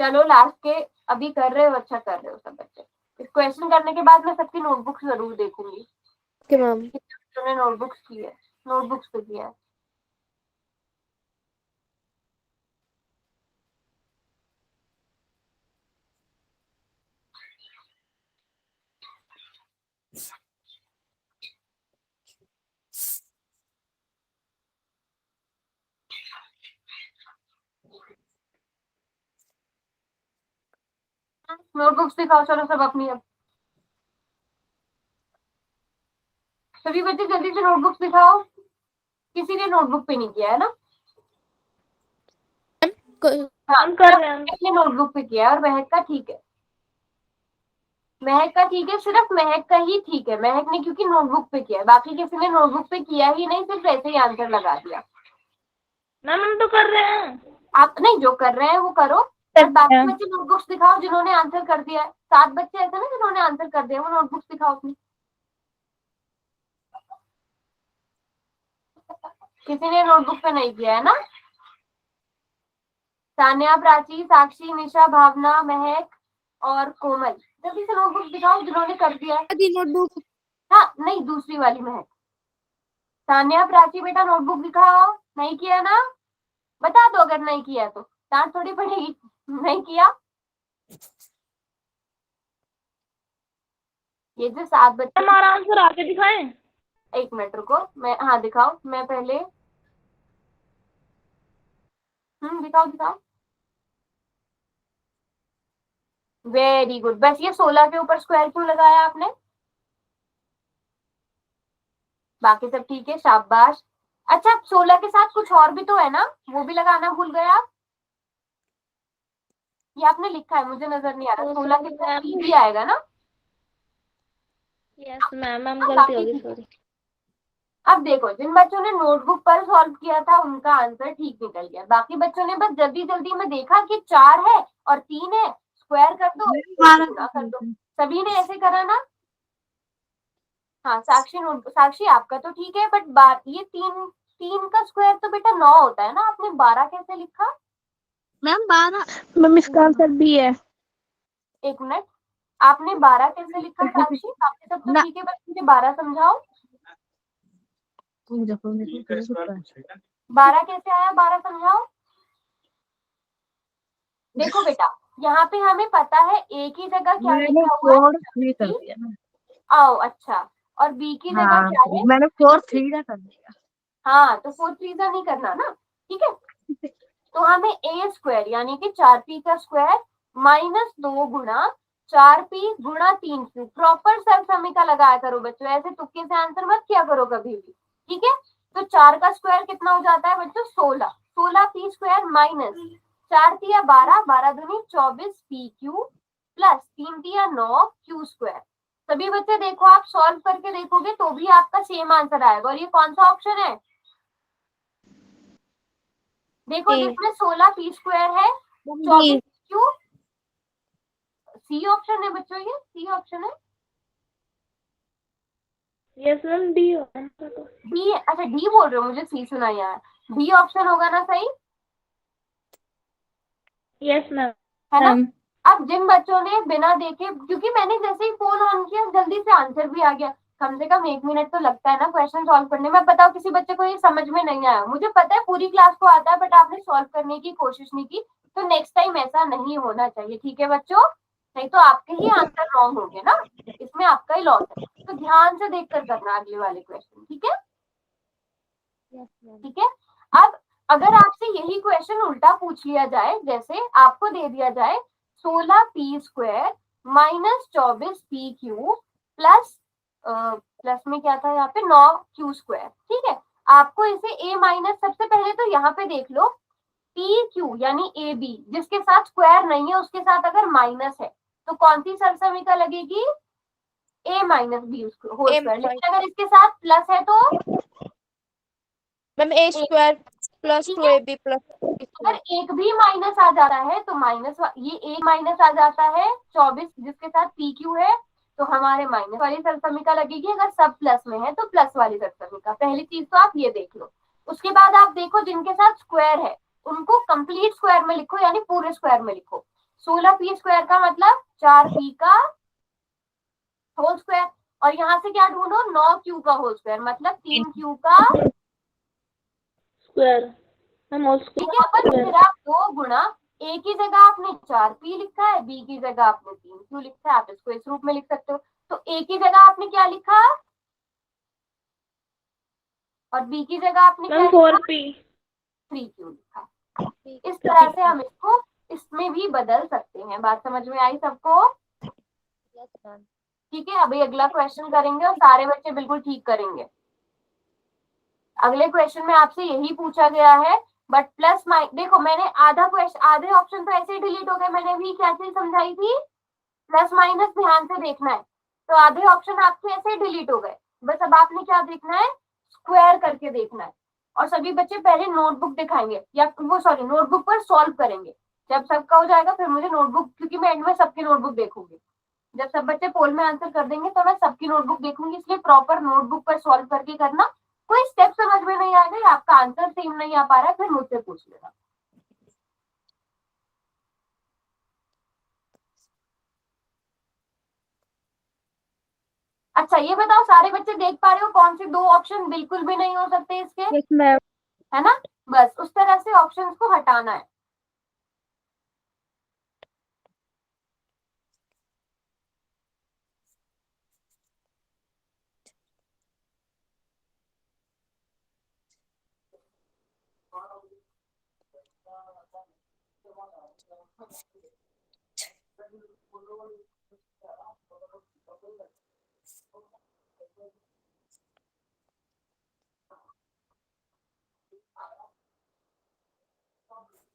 चलो लास्ट के अभी कर रहे हो, अच्छा कर रहे हो सब बच्चे। इस क्वेश्चन करने के बाद मैं सबकी नोटबुक जरूर देखूंगी, ओके मैम। कितने नोटबुक्स की है, नोटबुक्स पे किया है। नोटबुक्स दिखाओ चलो सब अपनी। अब सभी बच्चे जल्दी से नोटबुक्स दिखाओ, किसी ने नोटबुक पे नहीं किया है ना? हाँ हम कर रहे हैं। अपने नोटबुक पे किया है और महक का ठीक है, महक का ठीक है, सिर्फ महक का ही ठीक है, महक ने क्योंकि नोटबुक पे किया है, बाकी किसी ने नोटबुक पे किया ही नहीं, सिर्फ ऐसे ही आंसर लगा दिया। मैम हम तो कर रहे हैं। आप नहीं जो कर रहे हैं वो करो, और बाकी बच्चे नोटबुक्स दिखाओ जिन्होंने आंसर कर दिया है। 7 बच्चे ऐसे ना जिन्होंने आंसर कर दिया, वो नोटबुक्स दिखाओ अपनी। किसी ने नोटबुक पे नहीं किया है ना? सान्या, प्राची, साक्षी, निशा, भावना, महक और कोमल, जल्दी से नोटबुक दिखाओ जिन्होंने कर दिया है। नोटबुक हाँ नहीं, दूसरी वाली महक। सान्या, प्राची बेटा नोटबुक दिखाओ, नहीं किया ना? बता दो अगर नहीं किया तो, डांट थोड़ी पड़ेगी। नहीं किया? ये जो 7 बच्चे, हमारा आंसर आके दिखाएं। 1 मिनट रुको, मैं हाँ दिखाओ, मैं पहले दिखाओ दिखाओ। वेरी गुड, बस ये 16 के ऊपर स्क्वायर क्यों लगाया आपने? बाकी सब ठीक है, शाबाश। अच्छा 16 के साथ कुछ और भी तो है ना, वो भी लगाना भूल गए आप? ये आपने लिखा है मुझे नजर नहीं आ रहा, 16 के साथ बी भी आएगा ना? यस मैम, हाँ, गलती बाकी होगी, ठीक है। सॉरी। अब देखो जिन बच्चों ने नोटबुक पर सॉल्व किया था उनका आंसर ठीक निकल गया, बाकी बच्चों ने बस जल्दी जल्दी में देखा कि 4 है और 3 है, स्क्वायर कर दो, गुणा कर दो। सभी ने ऐसे करा ना? हाँ साक्षी साक्षी आपका तो ठीक है, बट ये 3 का स्क्वायर तो बेटा 9 होता है ना, आपने 12 कैसे लिखा? मैम 12। मैम इसका आंसर बी है। 1 मिनट, आपने 12 कैसे लिखा साक्षी? बाकी सब तो ठीक है, बस मुझे 12 समझाओ। 12 कैसे आया, 12 समझाओ। देखो बेटा यहाँ पे हमें पता है एक ही जगह क्या लिखा हुआ है, 4 3 कर दिया ना। आओ अच्छा, और बी की जगह हाँ, क्या है? मैंने 4 3 का कर दिया। हाँ तो 4 3 नहीं करना ना, ठीक है। तो हमें ए स्क्वायर यानी कि 4p का स्क्वायर माइनस 2 गुणा 4p गुणा 3q, प्रॉपर सरसमीका लगाया करो बच्चों, ऐसे तुक्के से आंसर मत किया करो कभी भी, ठीक है। तो 4 का स्क्वायर कितना हो जाता है बच्चों? 16, 16p स्क्वायर माइनस 4 तिया 12, 12 दूनी 24pq प्लस 3 तिया 9q स्क्वायर। सभी बच्चे देखो, आप सॉल्व करके देखोगे तो भी आपका सेम आंसर आएगा, और ये कौन सा ऑप्शन है? देखो जिसमें 16p स्क्वायर है, 24q, सी ऑप्शन है बच्चों, ये सी ऑप्शन है। यस मैम, डी हो डी, अच्छा डी बोल रहे हो, मुझे सी सुना यार। डी ऑप्शन होगा ना सही, यस मैम। है ना? अब जिन बच्चों ने बिना देखे, क्योंकि मैंने जैसे ही फोन ऑन किया जल्दी से आंसर भी आ गया, कम से कम 1 मिनट तो लगता है ना क्वेश्चन सॉल्व करने में। बताओ किसी बच्चे को ये समझ में नहीं आया, मुझे पता है पूरी क्लास को आता है, बट आपने सॉल्व करने की कोशिश नहीं की, तो नेक्स्ट टाइम ऐसा नहीं होना चाहिए, ठीक है बच्चों? नहीं तो आपके ही आंसर रॉन्ग होंगे ना, इसमें आपका ही लॉस है। तो ध्यान से देख कर करना अगले वाले क्वेश्चन, ठीक है? ठीक है। अब अगर आपसे यही क्वेश्चन उल्टा पूछ लिया जाए, जैसे आपको दे दिया जाए 16p square minus 24pq plus plus में क्या था यहाँ पे 9q स्क्वायर, ठीक है। आपको इसे a माइनस, सबसे पहले तो यहाँ पे देख लो pq यानी ab, जिसके साथ स्क्वायर नहीं है उसके साथ अगर माइनस है तो कौन सी सरसमीका लगेगी? a minus b whole square. लेकिन अगर इसके साथ प्लस है तो मैम ए स्क्वायर प्लस ठीक टू है। ए बी प्लस अगर एक भी माइनस आ जाता है तो ये एक माइनस आ जाता है 24 जिसके साथ पी क्यू है, तो हमारे माइनस वाली सरसमिका लगेगी। अगर सब प्लस में है तो प्लस वाली सरसमिका। पहली चीज तो आप ये देख लो। उसके बाद आप देखो जिनके साथ स्क्वायर है उनको कंप्लीट स्क्वायर में लिखो, यानी पूरे स्क्वायर में लिखो। 16p स्क्वायर का मतलब 4p का होल स्क्वायर, और यहाँ से क्या ढूंढो 9q का होल स्क्वायर, मतलब 3q का स्क्वायर हम ठीक है। पर फिर आप 2 गुणा ए की जगह आपने 4p लिखा है, बी की जगह आपने 3q लिखा है, आप इसको इस रूप में लिख सकते हो। तो ए की जगह आपने क्या लिखा और बी की जगह आपने क्या लिखा, 4p 3q लिखा। इस तरह से हम इसको इसमें भी बदल सकते हैं। बात समझ में आई सबको? ठीक है। अभी अगला क्वेश्चन करेंगे और सारे बच्चे बिल्कुल ठीक करेंगे। अगले क्वेश्चन में आपसे यही पूछा गया है, बट प्लस माइनस देखो, मैंने आधे ऑप्शन तो ऐसे ही डिलीट हो गए। मैंने भी क्या चीज समझाई थी, प्लस माइनस ध्यान से देखना है। तो आधे ऑप्शन आपके ऐसे ही डिलीट हो गए। बस अब आपने क्या देखना है, स्क्वायर करके देखना है। और सभी बच्चे पहले नोटबुक दिखाएंगे, या वो सॉरी नोटबुक पर सॉल्व करेंगे। जब सबका हो जाएगा फिर मुझे नोटबुक, क्योंकि मैं एंड में सबकी नोटबुक देखूंगी। जब सब बच्चे पोल में आंसर कर देंगे तो मैं सबकी नोटबुक देखूंगी, इसलिए प्रॉपर नोटबुक पर सॉल्व करके करना। कोई स्टेप समझ में नहीं आ रहा है, आपका आंसर सेम नहीं आ पा रहा है, फिर मुझसे पूछ लेना। अच्छा ये बताओ, सारे बच्चे देख पा रहे हो कौन से 2 ऑप्शन बिल्कुल भी नहीं हो सकते इसके, यस मैम। है ना? बस उस तरह से ऑप्शंस को हटाना है।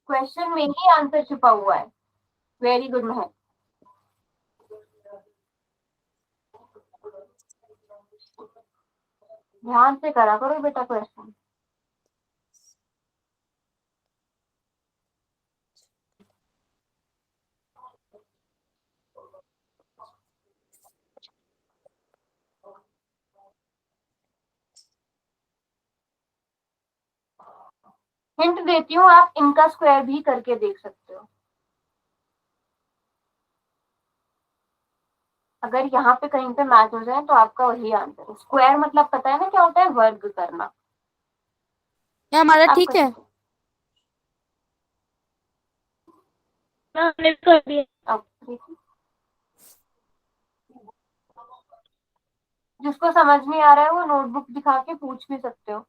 क्वेश्चन में ही आंसर छुपा हुआ है। वेरी गुड महक। ध्यान से करा करो बेटा क्वेश्चन। हिंट देती हूँ, आप इनका स्क्वायर भी करके देख सकते हो। अगर यहाँ पे कहीं पे मैच हो जाए तो आपका वही आंसर है। स्क्वायर मतलब पता है ना क्या होता है, वर्ग करना। ये हमारा आप ठीक कर है। सकते मैंने कर दिया। हो। अब देखिए, जिसको समझ नहीं आ रहा है वो नोटबुक दिखा के पूछ भी सकते हो।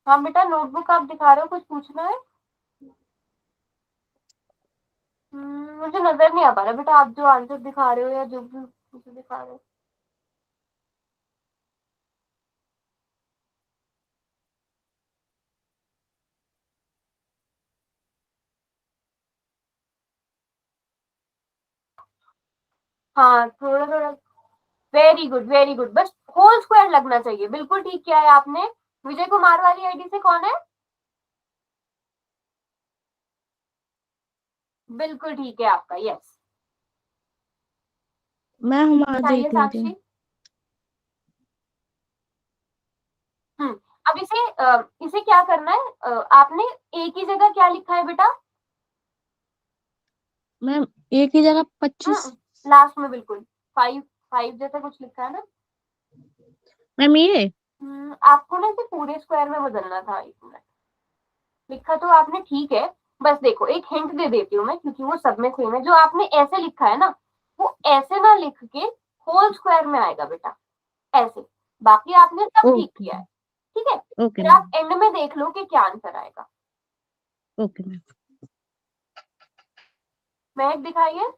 हाँ बेटा, नोटबुक आप दिखा रहे हो, कुछ पूछना है? मुझे नजर नहीं आ पा रहा बेटा, आप जो आंसर दिखा रहे हो या जो भी मुझे दिखा रहे हो। हाँ थोड़ा थोड़ा। वेरी गुड वेरी गुड, बस होल स्क्वायर लगना चाहिए। बिल्कुल ठीक किया है आपने। विजय कुमार वाली आईडी से कौन है? बिल्कुल ठीक है आपका, यस। मैं हमारा चाहिए देख लेती हूँ। साक्षी। हम्म। अब इसे क्या करना है, आपने ए की जगह क्या लिखा है बेटा? मैम एक ही जगह 25। लास्ट में बिल्कुल 5 जैसा कुछ लिखा है ना। मैम ये आपको ना इसे पूरे स्क्वायर में बदलना था। 1 मिनट, लिखा तो आपने ठीक है। बस देखो, एक हिंट दे देती हूँ मैं, क्योंकि वो सब में सेम है। जो आपने ऐसे लिखा है ना, वो ऐसे ना लिख के होल स्क्वायर में आएगा बेटा, ऐसे। बाकी आपने सब ठीक ओके किया है, ठीक है। ओके फिर आप एंड में देख लो कि क्या आंसर आएगा। Okay ma'am. महक दिखाइए।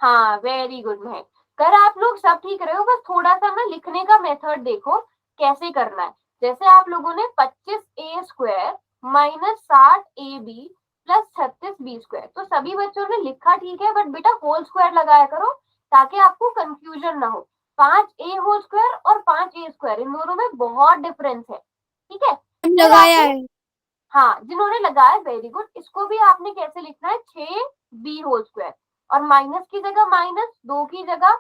हाँ वेरी गुड महक। कर आप लोग सब ठीक रहे हो, बस थोड़ा सा ना लिखने का मेथड देखो कैसे करना है। जैसे आप लोगों ने 25a square minus 60ab plus 36b square, तो सभी बच्चों ने लिखा ठीक है, बट बेटा होल स्क्वायर लगाया करो ताकि आपको कंफ्यूजन ना हो। 5a होल स्क्वायर और 5a स्क्वायर, इन दोनों में बहुत डिफरेंस है, ठीक है। लगाया है। हाँ, जिन्होंने लगाया वेरी गुड। इसको भी आपने कैसे लिखना है, 6b होल स्क्वायर, और माइनस की जगह माइनस, 2 की जगह,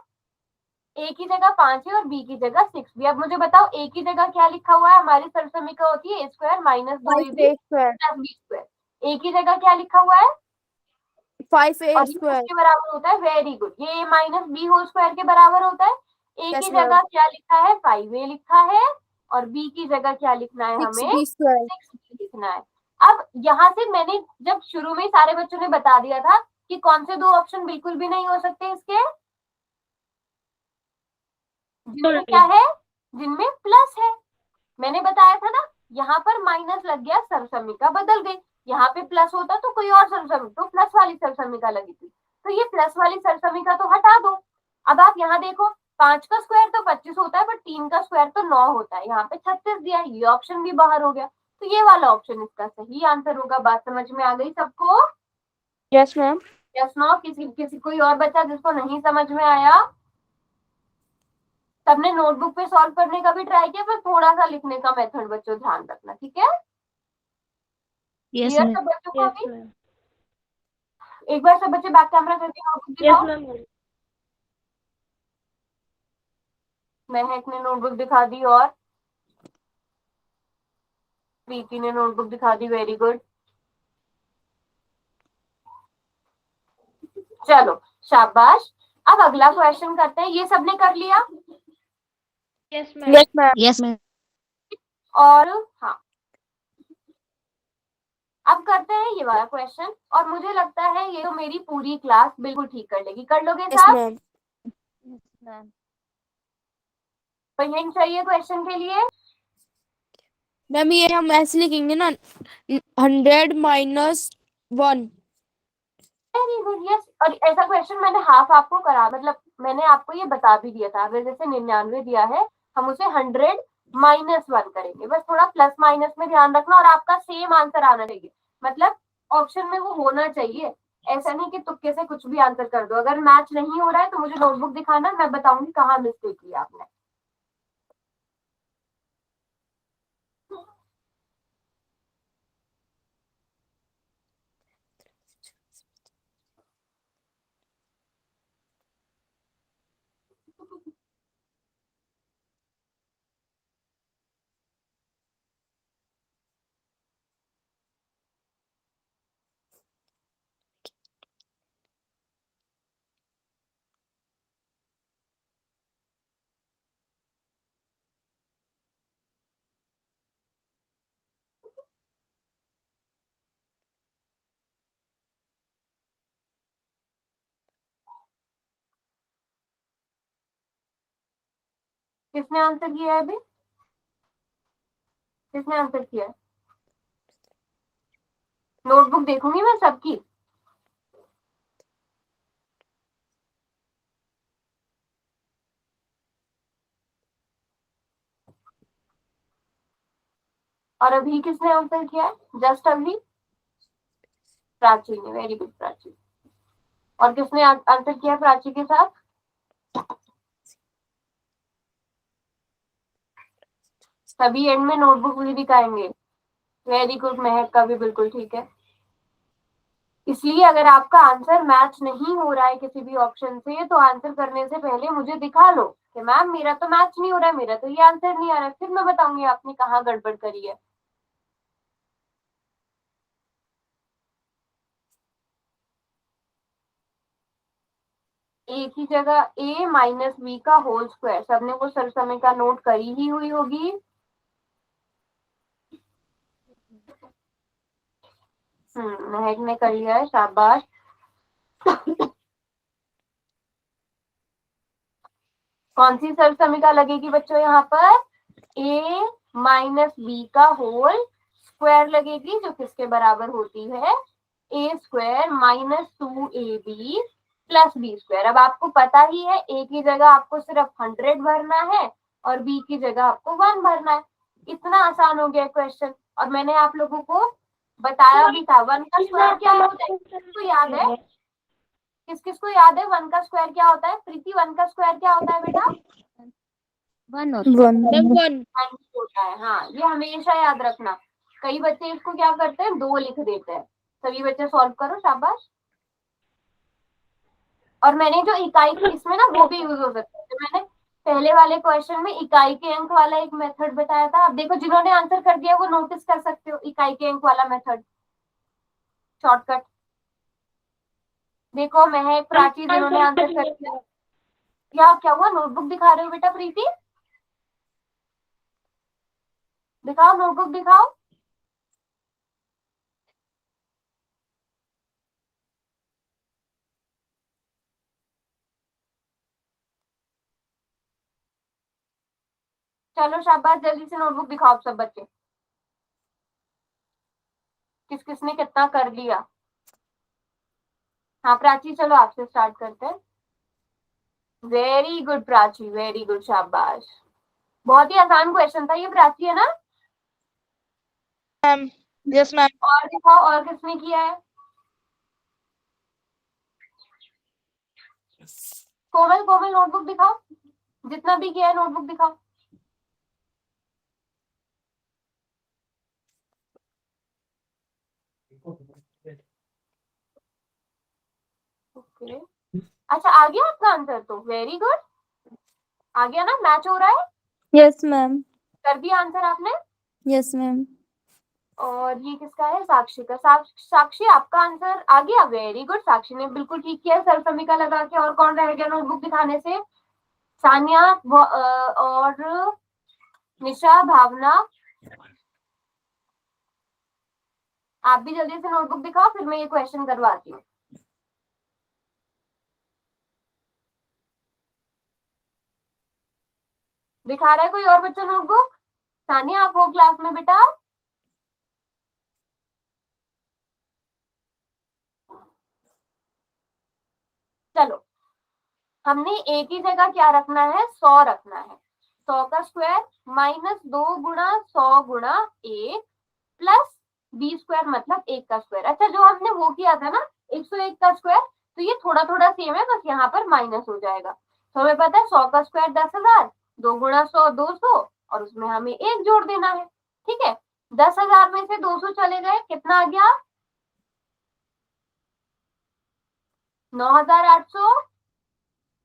a की जगह 5 है और b की जगह 6b। अब मुझे बताओ a की जगह क्या लिखा हुआ है, हमारी सरसमीका होती है a square minus 2ab 5a square, plus b square. a की जगह क्या लिखा हुआ है, 5a और ये स्क्वायर। किसके बराबर होता है, वेरी गुड, ये a minus b whole square के बराबर होता है। a Yes, की ma'am. जगह क्या लिखा है, 5a लिखा है, और b की जगह क्या लिखना है, हमें 6b स्क्वायर। 6b लिखना है। अब यहाँ से मैंने जब शुरू में सारे बच्चों ने बता दिया था कि कौन से 2 ऑप्शन बिल्कुल भी नहीं हो सकते इसके, जिनमें क्या है, जिनमें प्लस है। मैंने बताया था ना, यहाँ पर माइनस लग गया, सरसमीका बदल गई। यहाँ पे प्लस होता तो कोई और सरसमीका, तो प्लस वाली सरसमीका लगी थी, तो ये प्लस वाली सरसमीका तो हटा दो। अब आप यहाँ देखो, 5 का स्क्वायर तो 25 होता है, बट 3 का स्क्वायर तो 9 होता है, यहाँ पे 36 दिया है, ये ऑप्शन भी बाहर हो गया, तो ये वाला ऑप्शन इसका सही आंसर होगा। बात समझ में आ गई सबको? Yes ma'am. Yes no? किसी कोई और बच्चा जिसको नहीं समझ में आया? सबने नोटबुक पे सॉल्व करने का भी ट्राई किया, पर थोड़ा सा लिखने का मेथड बच्चों ध्यान रखना, ठीक है? Yes clear ma'am. सब बच्चों को अभी? एक बार सब बच्चे बैक कैमरा करके नोटबुक दिखाओ। महक ने नोटबुक दिखा दी, और प्रीति ने नोटबुक दिखा दी, वेरी गुड। चलो शाबाश। अब अगला क्वेश्चन करते हैं, ये सबने कर लिया? Yes ma'am. Yes ma'am. Yes ma'am. और हाँ, अब करते हैं ये वाला क्वेश्चन, और मुझे लगता है ये तो मेरी पूरी क्लास बिल्कुल ठीक कर लेगी। कर लोगे यस साहब? मैम। कोई हिंट चाहिए क्वेश्चन के लिए? मैम ये हम ऐसे लिखेंगे ना, 100 माइनस 1। Very good, yes. और ऐसा क्वेश्चन मैंने हाफ आपको करा, मतलब मैंने आपको ये बता भी दिया था, अगर जैसे 99 दिया है, हम उसे 100 माइनस 1 करेंगे। बस थोड़ा प्लस माइनस में ध्यान रखना, और आपका सेम आंसर आना चाहिए, मतलब ऑप्शन में वो होना चाहिए। ऐसा नहीं कि तुक्के से कुछ भी आंसर कर दो। अगर मैच नहीं हो रहा है तो मुझे नोटबुक दिखाना, मैं बताऊंगी कहाँ मिस्टेक की आपने। किसने आंसर किया है अभी? किसने आंसर किया है? नोटबुक देखूंगी मैं सबकी। और अभी किसने आंसर किया है? जस्ट अभी प्राची ने, वेरी गुड प्राची। और किसने आंसर किया प्राची के साथ? सभी एंड में नोटबुक भी दिखाएंगे, वेरी गुड। महक का भी बिल्कुल ठीक है। इसलिए अगर आपका आंसर मैच नहीं हो रहा है किसी भी ऑप्शन से, तो आंसर करने से पहले मुझे दिखा लो कि मैम मेरा तो मैच नहीं हो रहा है, मेरा तो ये आंसर नहीं आ रहा है, फिर मैं बताऊंगी आपने कहाँ गड़बड़ करी है। ए की जगह a माइनस बी का होल स्क्वायर, सबने वो सरसमय का नोट करी ही हुई होगी। महक ने कर लिया है, शाबाश। कौन सी सरसमीका लगेगी बच्चों यहाँ पर? a माइनस बी का होल स्क्वायर लगेगी, जो किसके बराबर होती है, a square minus 2ab plus B square. अब आपको पता ही है, a की जगह आपको सिर्फ 100 भरना है और b की जगह आपको 1 भरना है। इतना आसान हो गया क्वेश्चन। और मैंने आप लोगों को बताया भी था 1 का स्क्वायर क्या होता है, तो याद है? किस किस को याद है 1 का स्क्वायर क्या होता है? प्रीति 1 का स्क्वायर क्या होता है बेटा? 1 होता है। 1 1 1 होता है। हाँ, ये हमेशा याद रखना। कई बच्चे इसको क्या करते हैं, 2 लिख देते हैं। सभी बच्चे सॉल्व करो, शाबाश। और मैंने जो इकाई इसमें ना वो भी यूज हो सकता है। तो मैंने पहले वाले क्वेश्चन में इकाई के अंक वाला एक मेथड बताया था। अब देखो जिन्होंने आंसर कर दिया वो नोटिस कर सकते हो इकाई के अंक वाला मेथड, शॉर्टकट। देखो महक, प्राची, जिन्होंने आंसर कर दिया। क्या हुआ, नोटबुक दिखा रहे हो बेटा प्रीति? दिखाओ नोटबुक दिखाओ। चलो शाबाश, जल्दी से नोटबुक दिखाओ सब बच्चे। किस किसने कितना कर लिया? हाँ प्राची, चलो आपसे स्टार्ट करते हैं। Very good Prachi, very good, शाबाश। बहुत ही आसान क्वेश्चन था ये प्राची, है ना? मैम। Yes ma'am. और दिखाओ और किसने किया है? कोमल, कोमल नोटबुक दिखाओ, जितना भी किया है नोटबुक दिखाओ। ओके, अच्छा आ गया आपका आंसर, तो वेरी गुड, आ गया ना, मैच हो रहा है। Yes ma'am. कर दिया आंसर आपने। Yes ma'am. और ये किसका है? साक्षी का। साक्षी आपका आंसर आ गया, वेरी गुड, साक्षी ने बिल्कुल ठीक किया सर्व समीका लगा के। और कौन रह गया नोटबुक दिखाने से? सानिया और निशा, भावना। आप भी जल्दी से नोटबुक दिखाओ, फिर मैं ये क्वेश्चन करवाती हूँ। दिखा रहा है कोई और बच्चा नोटबुक? सानिया आप हो क्लास में बेटा? चलो, हमने एक ही जगह क्या रखना है, 100 रखना है। 100 का स्क्वायर माइनस 2 गुणा 100 गुणा 1 प्लस बी स्क्वायर मतलब 1 का स्क्वायर। अच्छा, जो हमने वो किया था ना 101 का स्क्वायर, तो ये थोड़ा थोड़ा सेम है, बस यहाँ पर माइनस हो जाएगा। तो हमें पता है 100 का स्क्वायर 10,000, 2 गुणा 100 200, और उसमें हमें 1 जोड़ देना है। ठीक है, 10,000 में से 200 चले गए, कितना आ गया? 9,800।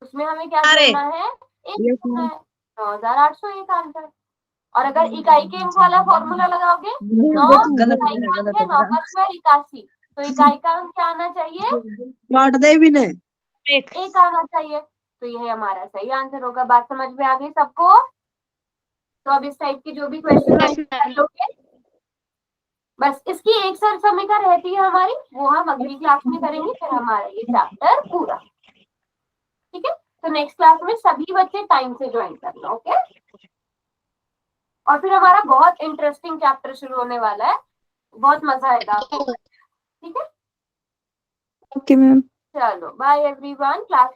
उसमें हमें क्या जोड़ना है? 1 जोड़ना है। 9,801 आंसर। और अगर इकाई के अंक वाला फॉर्मूला लगाओगे, 9 इकाई का अंक है, 9 का स्क्वायर 81, तो इकाई का अंक क्या आना चाहिए? बांट दे भी नहीं। एक आना चाहिए। तो यह हमारा सही आंसर होगा। बात समझ में आ गई सबको? तो अब इस टाइप की जो भी क्वेश्चन कर लोगे। बस इसकी एक सर्व समीक्षा रहती है हमारी, वो हम अगली क्लास में करेंगे, फिर हमारा ये चैप्टर पूरा। ठीक है, तो नेक्स्ट क्लास में सभी बच्चे टाइम से ज्वाइन करना, ओके? और फिर हमारा बहुत इंटरेस्टिंग चैप्टर शुरू होने वाला है, बहुत मजा आएगा आपको। ठीक है, ओके मैम। चलो बाय एवरीवन, क्लास